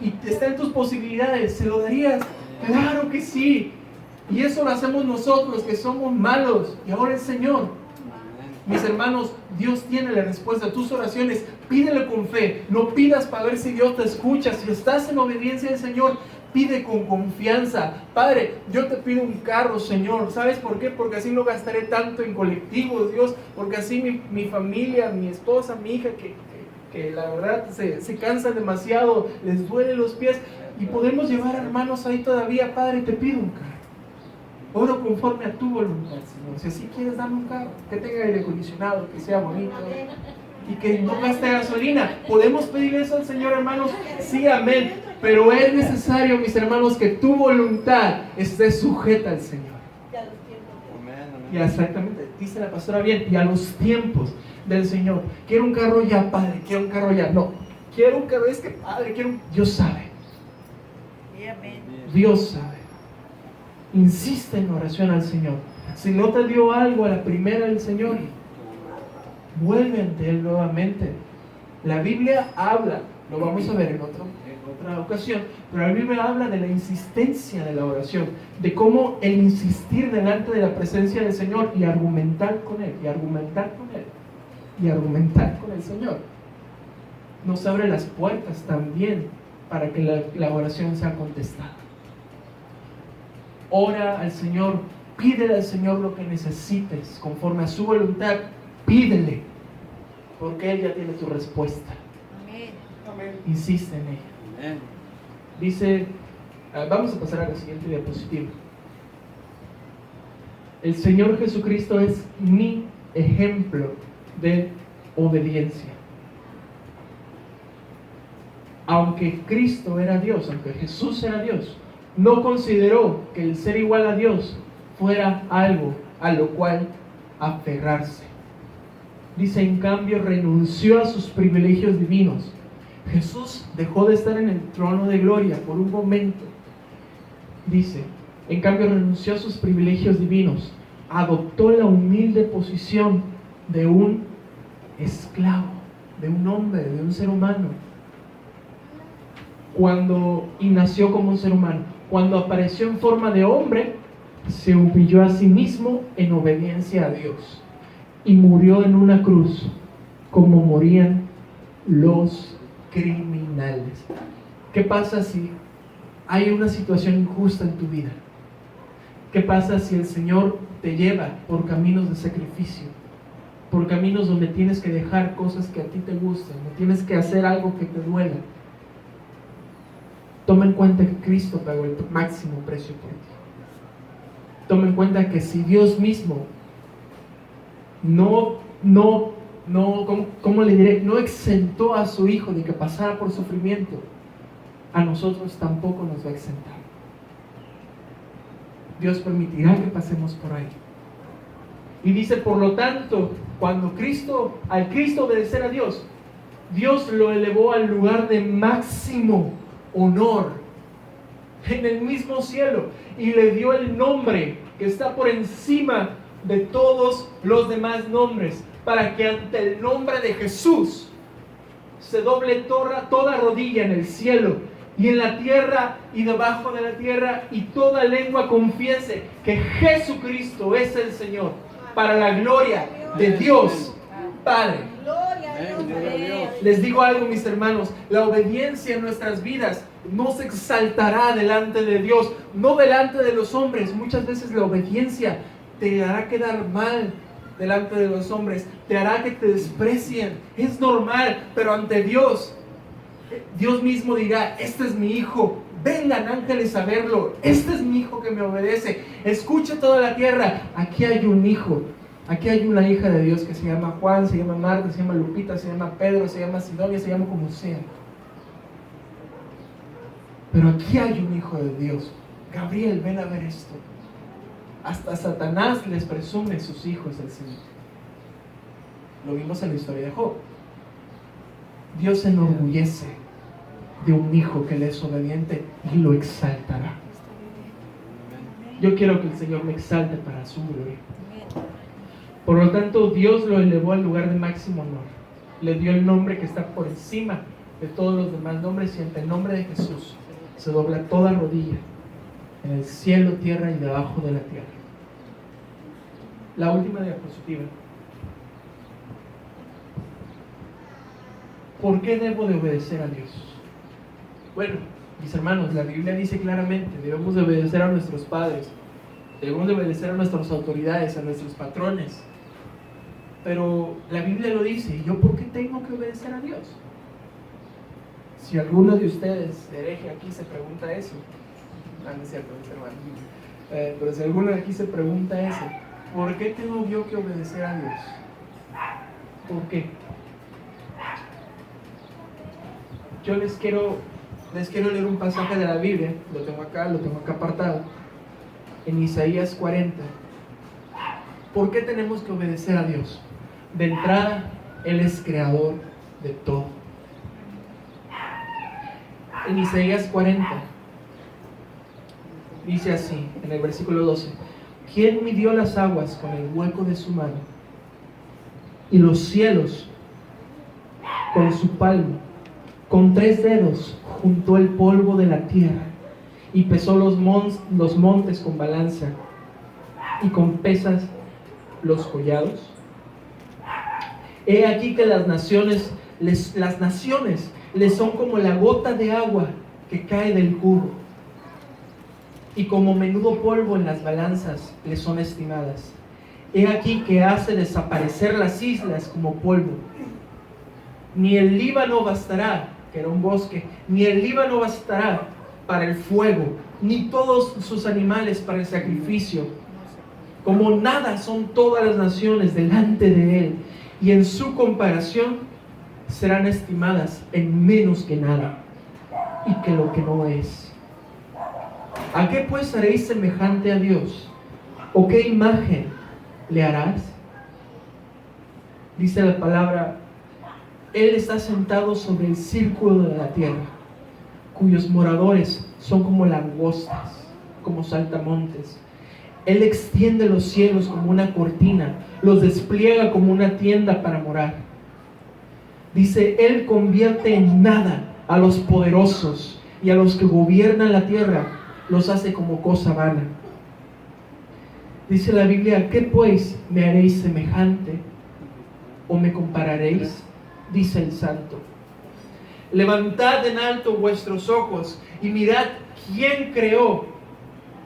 y está en tus posibilidades, ¿se lo darías? Claro que sí. Y eso lo hacemos nosotros, que somos malos. Y ahora el Señor. Mis hermanos, Dios tiene la respuesta a tus oraciones. Pídele con fe. No pidas para ver si Dios te escucha. Si estás en obediencia al Señor, pide con confianza. Padre, yo te pido un carro, Señor. ¿Sabes por qué? Porque así no gastaré tanto en colectivos, Dios. Porque así mi familia, mi esposa, mi hija, que la verdad se cansan demasiado, les duelen los pies. Y podemos llevar hermanos ahí todavía. Padre, te pido un carro. Oro conforme a tu voluntad, Señor. Si así quieres, dame un carro que tenga aire acondicionado, que sea bonito y que no gaste gasolina. ¿Podemos pedir eso al Señor, hermanos? Sí, amén. Pero es necesario, mis hermanos, que tu voluntad esté sujeta al Señor. Y exactamente, dice la pastora bien, y a los tiempos del Señor. Quiero un carro ya, Padre, quiero un carro ya. No, quiero un carro, es que Padre, Dios sabe. Dios sabe. Insiste en oración al Señor. Si no te dio algo a la primera del Señor, vuelve ante Él nuevamente. La Biblia habla, lo vamos a ver en otra ocasión, pero la Biblia habla de la insistencia de la oración, de cómo el insistir delante de la presencia del Señor y argumentar con Él, y argumentar con Él, y argumentar con el Señor, nos abre las puertas también para que la oración sea contestada. Ora al Señor, pídele al Señor lo que necesites, conforme a su voluntad, pídele, porque Él ya tiene tu respuesta. Amén. Insiste en ella. Amén. Dice, vamos a pasar a la siguiente diapositiva. El Señor Jesucristo es mi ejemplo de obediencia. Aunque Cristo era Dios, aunque Jesús era Dios, no consideró que el ser igual a Dios fuera algo a lo cual aferrarse. Dice, en cambio, renunció a sus privilegios divinos. Jesús dejó de estar en el trono de gloria por un momento. Dice, en cambio, renunció a sus privilegios divinos. Adoptó la humilde posición de un esclavo, de un hombre, de un ser humano. Y nació como un ser humano. Cuando apareció en forma de hombre, se humilló a sí mismo en obediencia a Dios y murió en una cruz como morían los criminales. ¿Qué pasa si hay una situación injusta en tu vida? ¿Qué pasa si el Señor te lleva por caminos de sacrificio? Por caminos donde tienes que dejar cosas que a ti te gustan, donde tienes que hacer algo que te duela. Toma en cuenta que Cristo pagó el máximo precio por ti. Toma en cuenta que si Dios mismo ¿cómo le diré? No exentó a su Hijo de que pasara por sufrimiento, a nosotros tampoco nos va a exentar. Dios permitirá que pasemos por ahí. Y dice, por lo tanto, cuando al Cristo obedecer a Dios, Dios lo elevó al lugar de máximo honor en el mismo cielo y le dio el nombre que está por encima de todos los demás nombres, para que ante el nombre de Jesús se doble toda rodilla en el cielo y en la tierra y debajo de la tierra, y toda lengua confiese que Jesucristo es el Señor, para la gloria de Dios Padre. Les digo algo, mis hermanos, la obediencia en nuestras vidas no se exaltará delante de Dios, no delante de los hombres. Muchas veces la obediencia te hará quedar mal delante de los hombres, te hará que te desprecien, es normal, pero ante Dios, Dios mismo dirá, este es mi hijo, vengan ángeles a verlo, este es mi hijo que me obedece, escucha toda la tierra, aquí hay un hijo, aquí hay una hija de Dios que se llama Juan, se llama Marta, se llama Lupita, se llama Pedro, se llama Sidonia, se llama como sea, pero aquí hay un hijo de Dios. Gabriel, ven a ver esto. Hasta Satanás les presume sus hijos del Señor. Lo vimos en la historia de Job. Dios se enorgullece de un hijo que le es obediente y lo exaltará. Yo quiero que el Señor me exalte para su gloria. Por lo tanto, Dios lo elevó al lugar de máximo honor. Le dio el nombre que está por encima de todos los demás nombres, y ante el nombre de Jesús se dobla toda rodilla en el cielo, tierra y debajo de la tierra. La última diapositiva. ¿Por qué debo de obedecer a Dios? Bueno, mis hermanos, la Biblia dice claramente, debemos de obedecer a nuestros padres, debemos de obedecer a nuestras autoridades, a nuestros patrones. Pero la Biblia lo dice, ¿y yo por qué tengo que obedecer a Dios? Si alguno de ustedes, hereje, aquí se pregunta eso, no es cierto, mis hermanos, pero si alguno de aquí se pregunta eso, ¿por qué tengo yo que obedecer a Dios? ¿Por qué? Yo les quiero leer un pasaje de la Biblia, lo tengo acá apartado, en Isaías 40. ¿Por qué tenemos que obedecer a Dios? De entrada, Él es creador de todo. En Isaías 40 dice así, en el versículo 12: ¿Quién midió las aguas con el hueco de su mano, y los cielos con su palmo? Con 3 dedos juntó el polvo de la tierra y pesó los montes con balanza y con pesas los collados. He aquí que las naciones les son como la gota de agua que cae del cubo, y como menudo polvo en las balanzas les son estimadas. He aquí que hace desaparecer las islas como polvo. Ni el Líbano bastará, que era un bosque, ni el Líbano bastará para el fuego, ni todos sus animales para el sacrificio. Como nada son todas las naciones delante de él, y en su comparación serán estimadas en menos que nada, y que lo que no es. ¿A qué pues haréis semejante a Dios? ¿O qué imagen le harás? Dice la palabra: Él está sentado sobre el círculo de la tierra, cuyos moradores son como langostas, como saltamontes. Él extiende los cielos como una cortina, los despliega como una tienda para morar. Dice: Él convierte en nada a los poderosos, y a los que gobiernan la tierra los hace como cosa vana. Dice la Biblia: ¿qué pues me haréis semejante? ¿O me compararéis? Dice el Santo. Levantad en alto vuestros ojos y mirad quién creó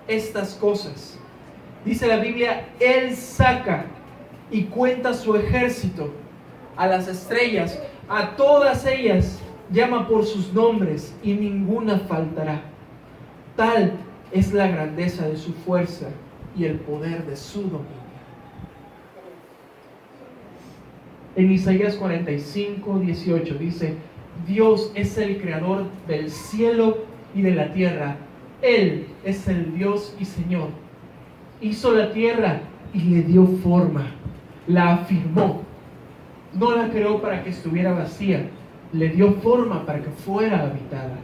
estas cosas. Dice la Biblia: Él saca y cuenta su ejército, a las estrellas, a todas ellas llama por sus nombres, y ninguna faltará. Tal es la grandeza de su fuerza y el poder de su dominio. En Isaías 45:18 dice: Dios es el creador del cielo y de la tierra. Él es el Dios y Señor. Hizo la tierra y le dio forma. La afirmó. No la creó para que estuviera vacía. Le dio forma para que fuera habitada.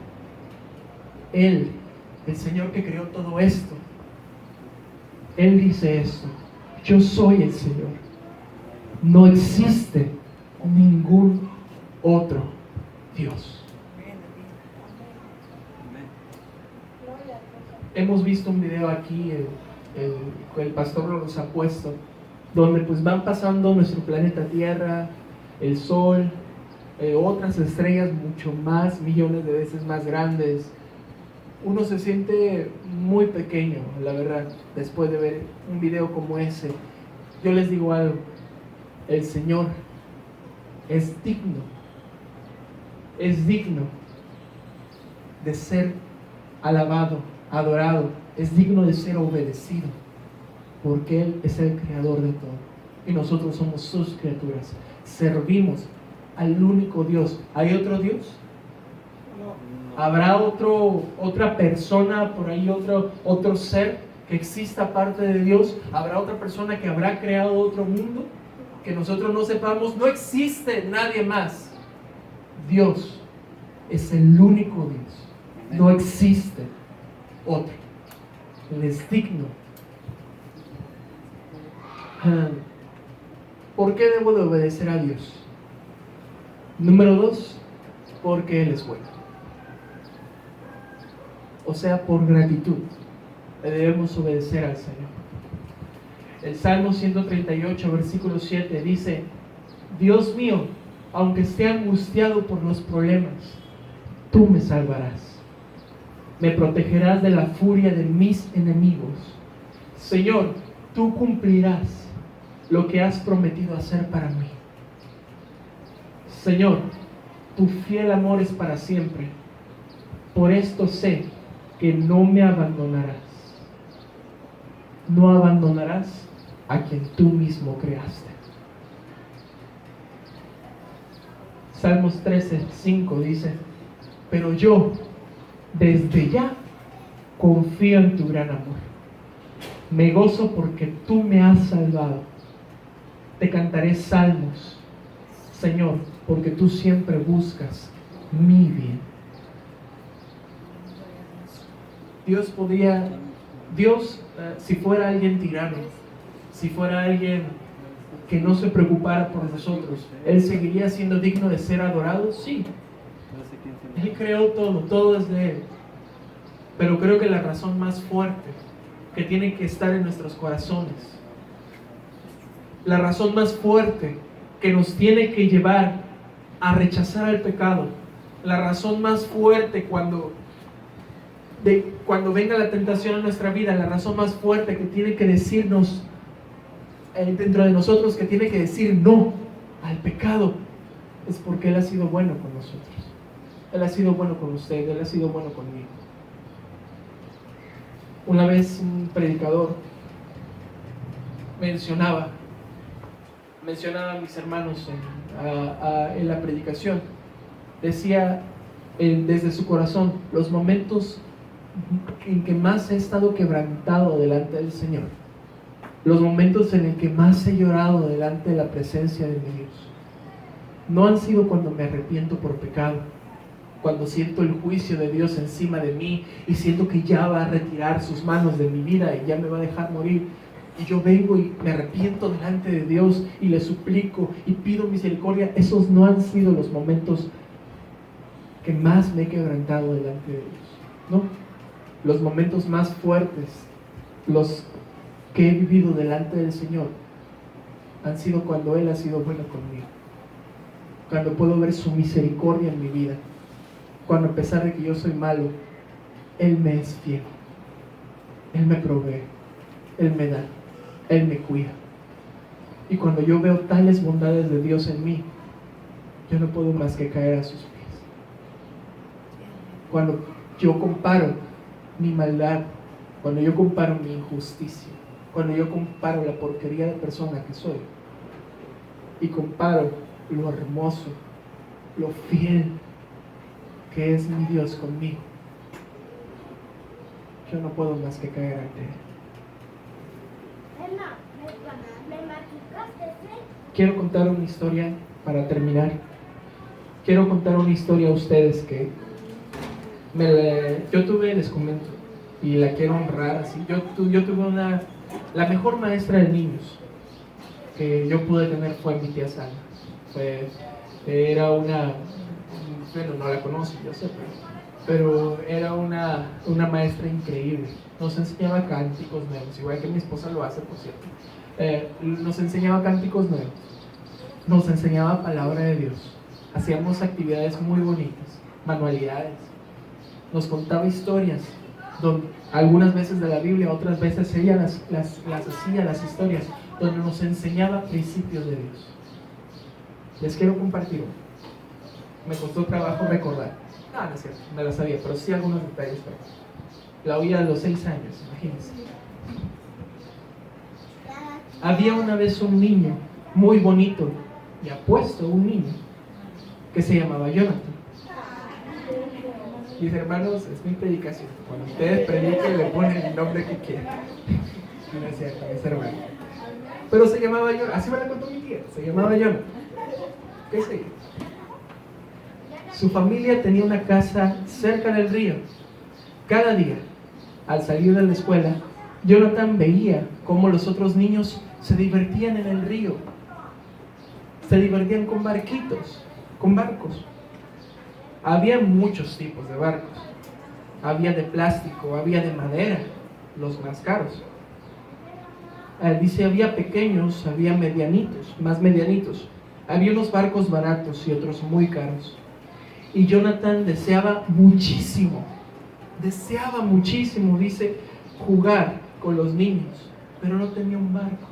Él, el Señor que creó todo esto, Él dice esto: yo soy el Señor. No existe ningún otro Dios. Hemos visto un video aquí, el pastor nos ha puesto, donde pues van pasando nuestro planeta Tierra, el Sol, otras estrellas mucho más, millones de veces más grandes. Uno se siente muy pequeño, la verdad, después de ver un video como ese. Yo les digo algo: el Señor es digno de ser alabado, adorado, es digno de ser obedecido, porque Él es el creador de todo y nosotros somos sus criaturas. Servimos al único Dios. ¿Hay otro Dios? ¿Habrá otra persona por ahí, otro ser que exista aparte de Dios? ¿Habrá otra persona que habrá creado otro mundo que nosotros no sepamos? No existe nadie más. Dios es el único Dios. No existe otro. Él es digno. ¿Por qué debo de obedecer a Dios? Número 2, porque Él es bueno. O sea, por gratitud le debemos obedecer al Señor. El Salmo 138, versículo 7 dice: Dios mío, aunque esté angustiado por los problemas, tú me salvarás. Me protegerás de la furia de mis enemigos. Señor, tú cumplirás lo que has prometido hacer para mí. Señor, tu fiel amor es para siempre. Por esto sé que no me abandonarás. No abandonarás a quien tú mismo creaste. Salmos 13:5 dice: pero yo desde ya confío en tu gran amor. Me gozo porque tú me has salvado. Te cantaré salmos, Señor, porque tú siempre buscas mi bien. Dios, si fuera alguien tirano, si fuera alguien que no se preocupara por nosotros, ¿Él seguiría siendo digno de ser adorado? Sí. Él creó todo, todo es de Él. Pero creo que la razón más fuerte que tiene que estar en nuestros corazones, la razón más fuerte que nos tiene que llevar a rechazar el pecado, la razón más fuerte cuando venga la tentación a nuestra vida, la razón más fuerte que tiene que decirnos dentro de nosotros, que tiene que decir no al pecado, es porque Él ha sido bueno con nosotros. Él ha sido bueno con usted, Él ha sido bueno conmigo. Una vez un predicador mencionaba a mis hermanos en la predicación, decía desde su corazón, los momentos en que más he estado quebrantado delante del Señor, los momentos en el que más he llorado delante de la presencia de mi Dios, no han sido cuando me arrepiento por pecado, cuando siento el juicio de Dios encima de mí y siento que ya va a retirar sus manos de mi vida y ya me va a dejar morir, y yo vengo y me arrepiento delante de Dios y le suplico y pido misericordia. Esos no han sido los momentos que más me he quebrantado delante de Dios, ¿no? Los momentos más fuertes, los que he vivido delante del Señor, han sido cuando Él ha sido bueno conmigo, cuando puedo ver su misericordia en mi vida, cuando a pesar de que yo soy malo, Él me es fiel, Él me provee, Él me da, Él me cuida. Y cuando yo veo tales bondades de Dios en mí, yo no puedo más que caer a sus pies. Cuando yo comparo mi maldad, cuando yo comparo mi injusticia, cuando yo comparo la porquería de persona que soy y comparo lo hermoso, lo fiel que es mi Dios conmigo, yo no puedo más que caer ante Él. Quiero contar una historia para terminar. Quiero contar una historia a ustedes que yo tuve, les comento, y la quiero honrar así. Yo tuve la mejor maestra de niños que yo pude tener fue mi tía Sara. Era una, bueno, no la conocí, yo sé, pero era una maestra increíble. Nos enseñaba cánticos nuevos, igual que mi esposa lo hace, por cierto. Nos enseñaba cánticos nuevos, nos enseñaba palabra de Dios, hacíamos actividades muy bonitas, manualidades, nos contaba historias, algunas veces de la Biblia, otras veces ella las hacía, las historias, donde nos enseñaba principios de Dios. Les quiero compartir uno. Me costó trabajo recordar. No es cierto, me la sabía, pero sí algunos detalles. La oía a los 6 años, imagínense. Había una vez un niño muy bonito y apuesto, un niño que se llamaba Jonathan. Mis hermanos, es mi predicación. Cuando ustedes prediquen, le ponen el nombre que quieran. No es cierto, mis hermanos. Pero se llamaba Jonathan, así me la contó mi tía, se llamaba Jonathan. ¿Qué sé yo? Su familia tenía una casa cerca del río. Cada día, al salir de la escuela, Jonathan veía cómo los otros niños se divertían en el río. Se divertían con barquitos, con barcos. Había muchos tipos de barcos. Había de plástico, había de madera, los más caros. Dice, había pequeños, había medianitos, más medianitos. Había unos barcos baratos y otros muy caros. Y Jonathan deseaba muchísimo, dice, jugar con los niños, pero no tenía un barco.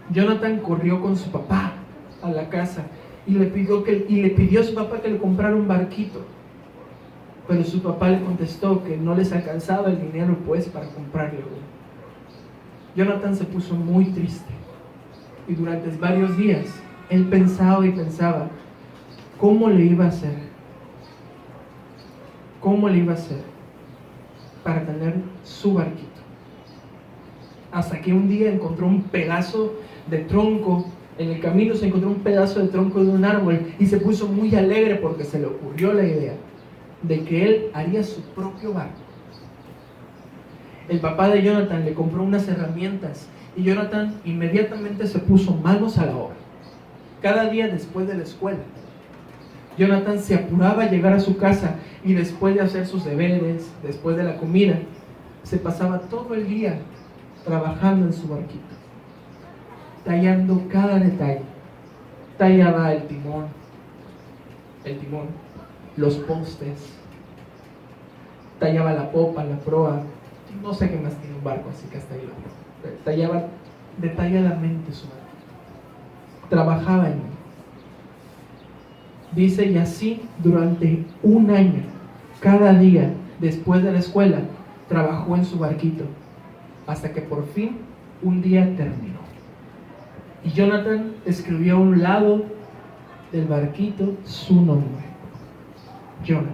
Jonathan corrió con su papá a la casa y le pidió a su papá que le comprara un barquito. Pero su papá le contestó que no les alcanzaba el dinero pues para comprarle uno. Jonathan se puso muy triste y durante varios días él pensaba y pensaba cómo le iba a hacer para tener su barquito. Hasta que un día encontró un pedazo de tronco. En el camino se encontró un pedazo de tronco de un árbol y se puso muy alegre porque se le ocurrió la idea de que él haría su propio barco. El papá de Jonathan le compró unas herramientas y Jonathan inmediatamente se puso manos a la obra. Cada día después de la escuela, Jonathan se apuraba a llegar a su casa y después de hacer sus deberes, después de la comida, se pasaba todo el día trabajando en su barquito, tallando cada detalle. Tallaba el timón, los postes, tallaba la popa, la proa, no sé qué más tiene un barco, así que hasta ahí lo tallaba detalladamente su barco, trabajaba en él. Dice, y así durante un año, cada día después de la escuela, trabajó en su barquito, hasta que por fin un día terminó. Y Jonathan escribió a un lado del barquito su nombre, Jonathan.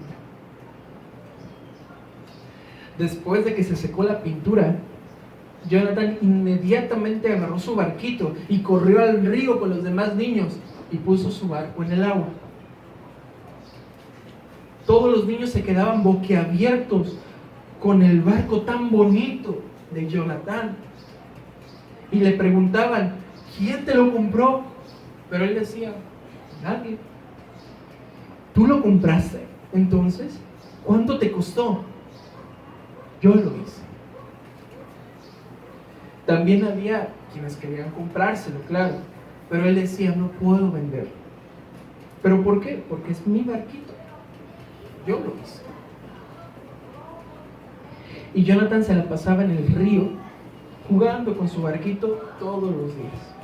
Después de que se secó la pintura, Jonathan inmediatamente agarró su barquito y corrió al río con los demás niños y puso su barco en el agua. Todos los niños se quedaban boquiabiertos con el barco tan bonito de Jonathan y le preguntaban, ¿quién te lo compró? Pero él decía, nadie. ¿Tú lo compraste? Entonces, ¿cuánto te costó? Yo lo hice. También había quienes querían comprárselo, claro, pero él decía, no puedo venderlo. ¿Pero por qué? Porque es mi barquito. Yo lo hice. Y Jonathan se la pasaba en el río jugando con su barquito todos los días.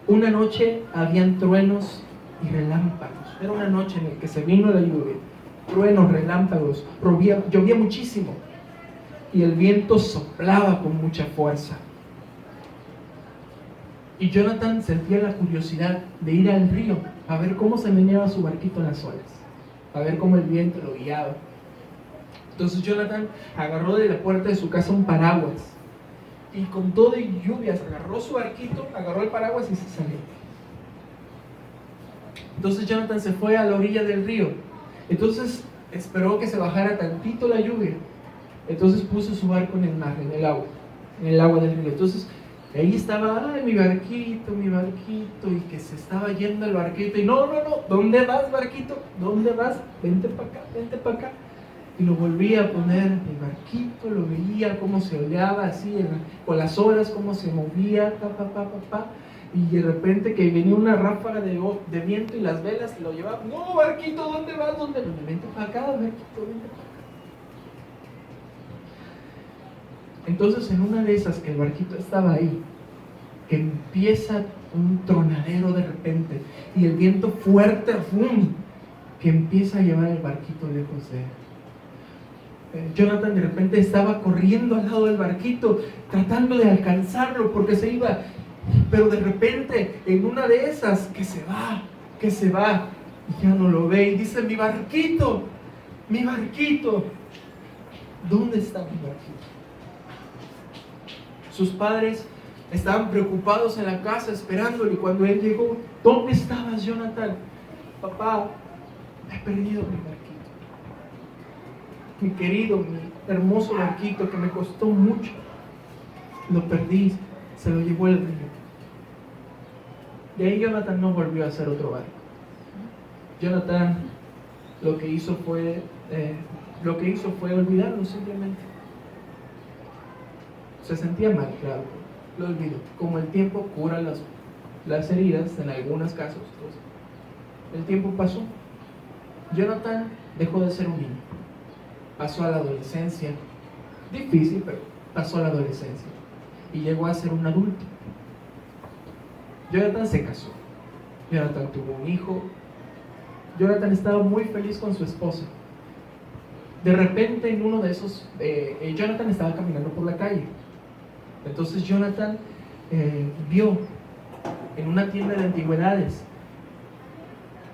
Una noche habían truenos y relámpagos. Era una noche en la que se vino la lluvia. Truenos, relámpagos, llovía muchísimo y el viento soplaba con mucha fuerza. Y Jonathan sentía la curiosidad de ir al río a ver cómo se meneaba su barquito en las olas, a ver cómo el viento lo guiaba. Entonces Jonathan agarró de la puerta de su casa un paraguas y con todo y lluvias agarró su barquito, agarró el paraguas y se salió. Entonces Jonathan se fue a la orilla del río. Entonces esperó que se bajara tantito la lluvia. Entonces puso su barco en el mar, en el agua del río. Entonces ahí estaba, ay, mi barquito, y que se estaba yendo el barquito. Y no, ¿dónde vas, barquito? ¿Dónde vas? Vente para acá. Y lo volvía a poner en el barquito, lo veía cómo se oleaba así, con las olas, cómo se movía, y de repente que venía una ráfaga de viento y las velas lo llevaban. No, barquito, ¿dónde vas? Vente para acá, barquito, vente para acá. Entonces en una de esas que el barquito estaba ahí, que empieza un tronadero de repente y el viento fuerte, ¡fum!, que empieza a llevar el barquito lejos de él. Jonathan de repente estaba corriendo al lado del barquito, tratando de alcanzarlo porque se iba, pero de repente en una de esas que se va, y ya no lo ve y dice, mi barquito, ¿dónde está mi barquito? Sus padres estaban preocupados en la casa esperándolo y cuando él llegó, ¿dónde estabas, Jonathan? Papá, he perdido mi barquito. Mi querido, mi hermoso barquito que me costó mucho. Lo perdí, se lo llevó el río. De ahí Jonathan no volvió a hacer otro barco. Jonathan lo que hizo fue olvidarlo simplemente. Se sentía mal, claro, lo olvidó. Como el tiempo cura las heridas en algunos casos. Entonces, el tiempo pasó. Jonathan dejó de ser un niño. Pasó a la adolescencia. Difícil, pero pasó a la adolescencia. Y llegó a ser un adulto. Jonathan se casó. Jonathan tuvo un hijo. Jonathan estaba muy feliz con su esposa. De repente en uno de esos, Jonathan estaba caminando por la calle. Entonces Jonathan vio en una tienda de antigüedades.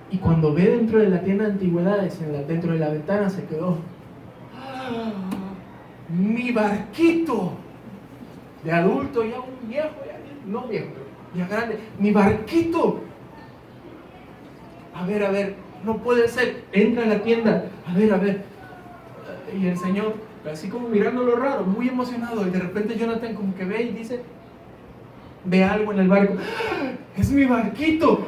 Y cuando ve dentro de la tienda de antigüedades, dentro de la ventana, se quedó. ¡Ah! ¡Mi barquito! De adulto, ya un viejo, no viejo, pero ya grande. ¡Mi barquito! A ver, no puede ser. Entra a la tienda, a ver. Y el señor, así como mirándolo raro, muy emocionado, y de repente Jonathan como que ve y dice, ve algo en el barco. ¡Ah! ¡Es mi barquito!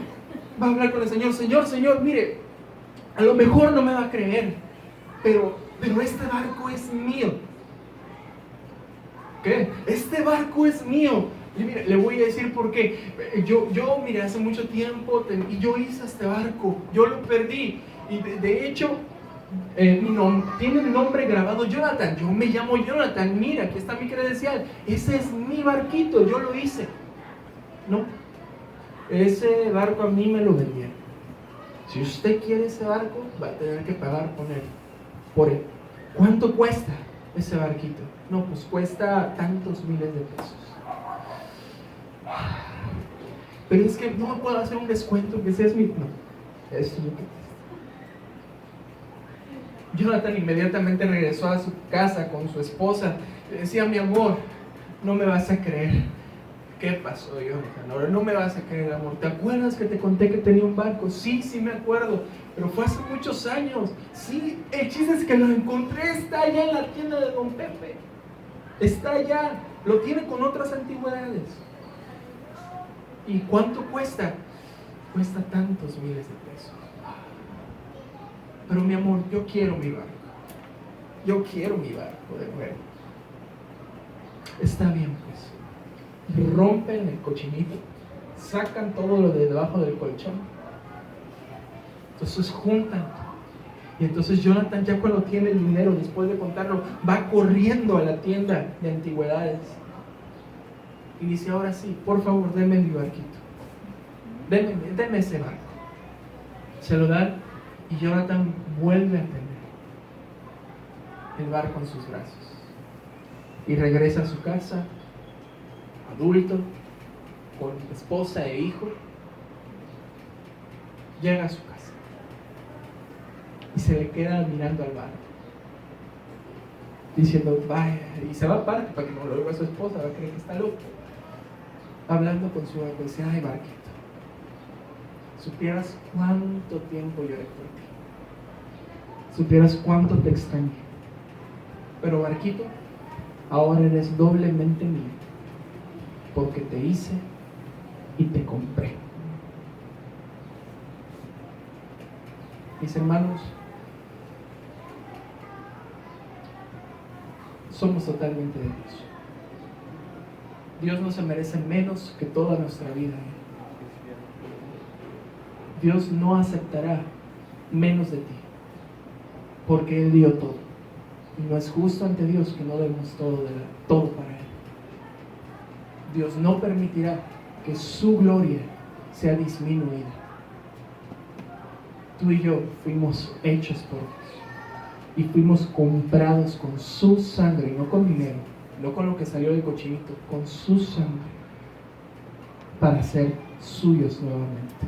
Va a hablar con el señor, señor, mire, A lo mejor no me va a creer, pero este barco es mío. ¿Qué? Este barco es mío. Y mire, le voy a decir por qué. Mire, hace mucho tiempo y yo hice este barco, yo lo perdí. Y de hecho, tiene el nombre grabado Jonathan. Yo me llamo Jonathan. Mira, aquí está mi credencial. Ese es mi barquito, yo lo hice. No, ese barco a mí me lo vendieron. Si usted quiere ese barco, va a tener que pagar por él. ¿Cuánto cuesta ese barquito? No, pues cuesta tantos miles de pesos. Pero es que no me puedo hacer un descuento, que ese es mi... No, eso es lo que... Jonathan inmediatamente regresó a su casa con su esposa. Le decía: mi amor, no me vas a creer. ¿Qué pasó, Jonathan? Ahora no me vas a creer, amor. ¿Te acuerdas que te conté que tenía un barco? Sí, sí me acuerdo, pero fue hace muchos años. Sí, el chiste es que lo encontré, está allá en la tienda de Don Pepe. Está allá, lo tiene con otras antigüedades. ¿Y cuánto cuesta? Cuesta tantos miles de pesos. Pero mi amor, yo quiero mi barco. Yo quiero mi barco de nuevo. Está bien, pues. Rompen el cochinito, sacan todo lo de debajo del colchón. Entonces juntan. Y entonces Jonathan, ya cuando tiene el dinero, después de contarlo, va corriendo a la tienda de antigüedades. Y dice: ahora sí, por favor, denme mi barquito. Denme ese barco. Se lo dan y Jonathan vuelve a tener el barco en sus brazos. Y regresa a su casa, adulto, con esposa e hijo. Llega a su casa y se le queda mirando al barco, diciendo: vaya, y se va aparte para que no lo oiga su esposa, va a creer que está loco. Hablando con su barco, dice: ay, barquito, supieras cuánto tiempo lloré por ti, supieras cuánto te extrañé, pero barquito, ahora eres doblemente mío, porque te hice y te compré. Mis hermanos, somos totalmente de Dios. Dios no se merece menos que toda nuestra vida. Dios no aceptará menos de ti, porque Él dio todo. Y no es justo ante Dios que no demos todo para Él. Dios no permitirá que su gloria sea disminuida. Tú y yo fuimos hechos por Dios y fuimos comprados con su sangre, no con dinero, no con lo que salió del cochinito, con su sangre, para ser suyos nuevamente.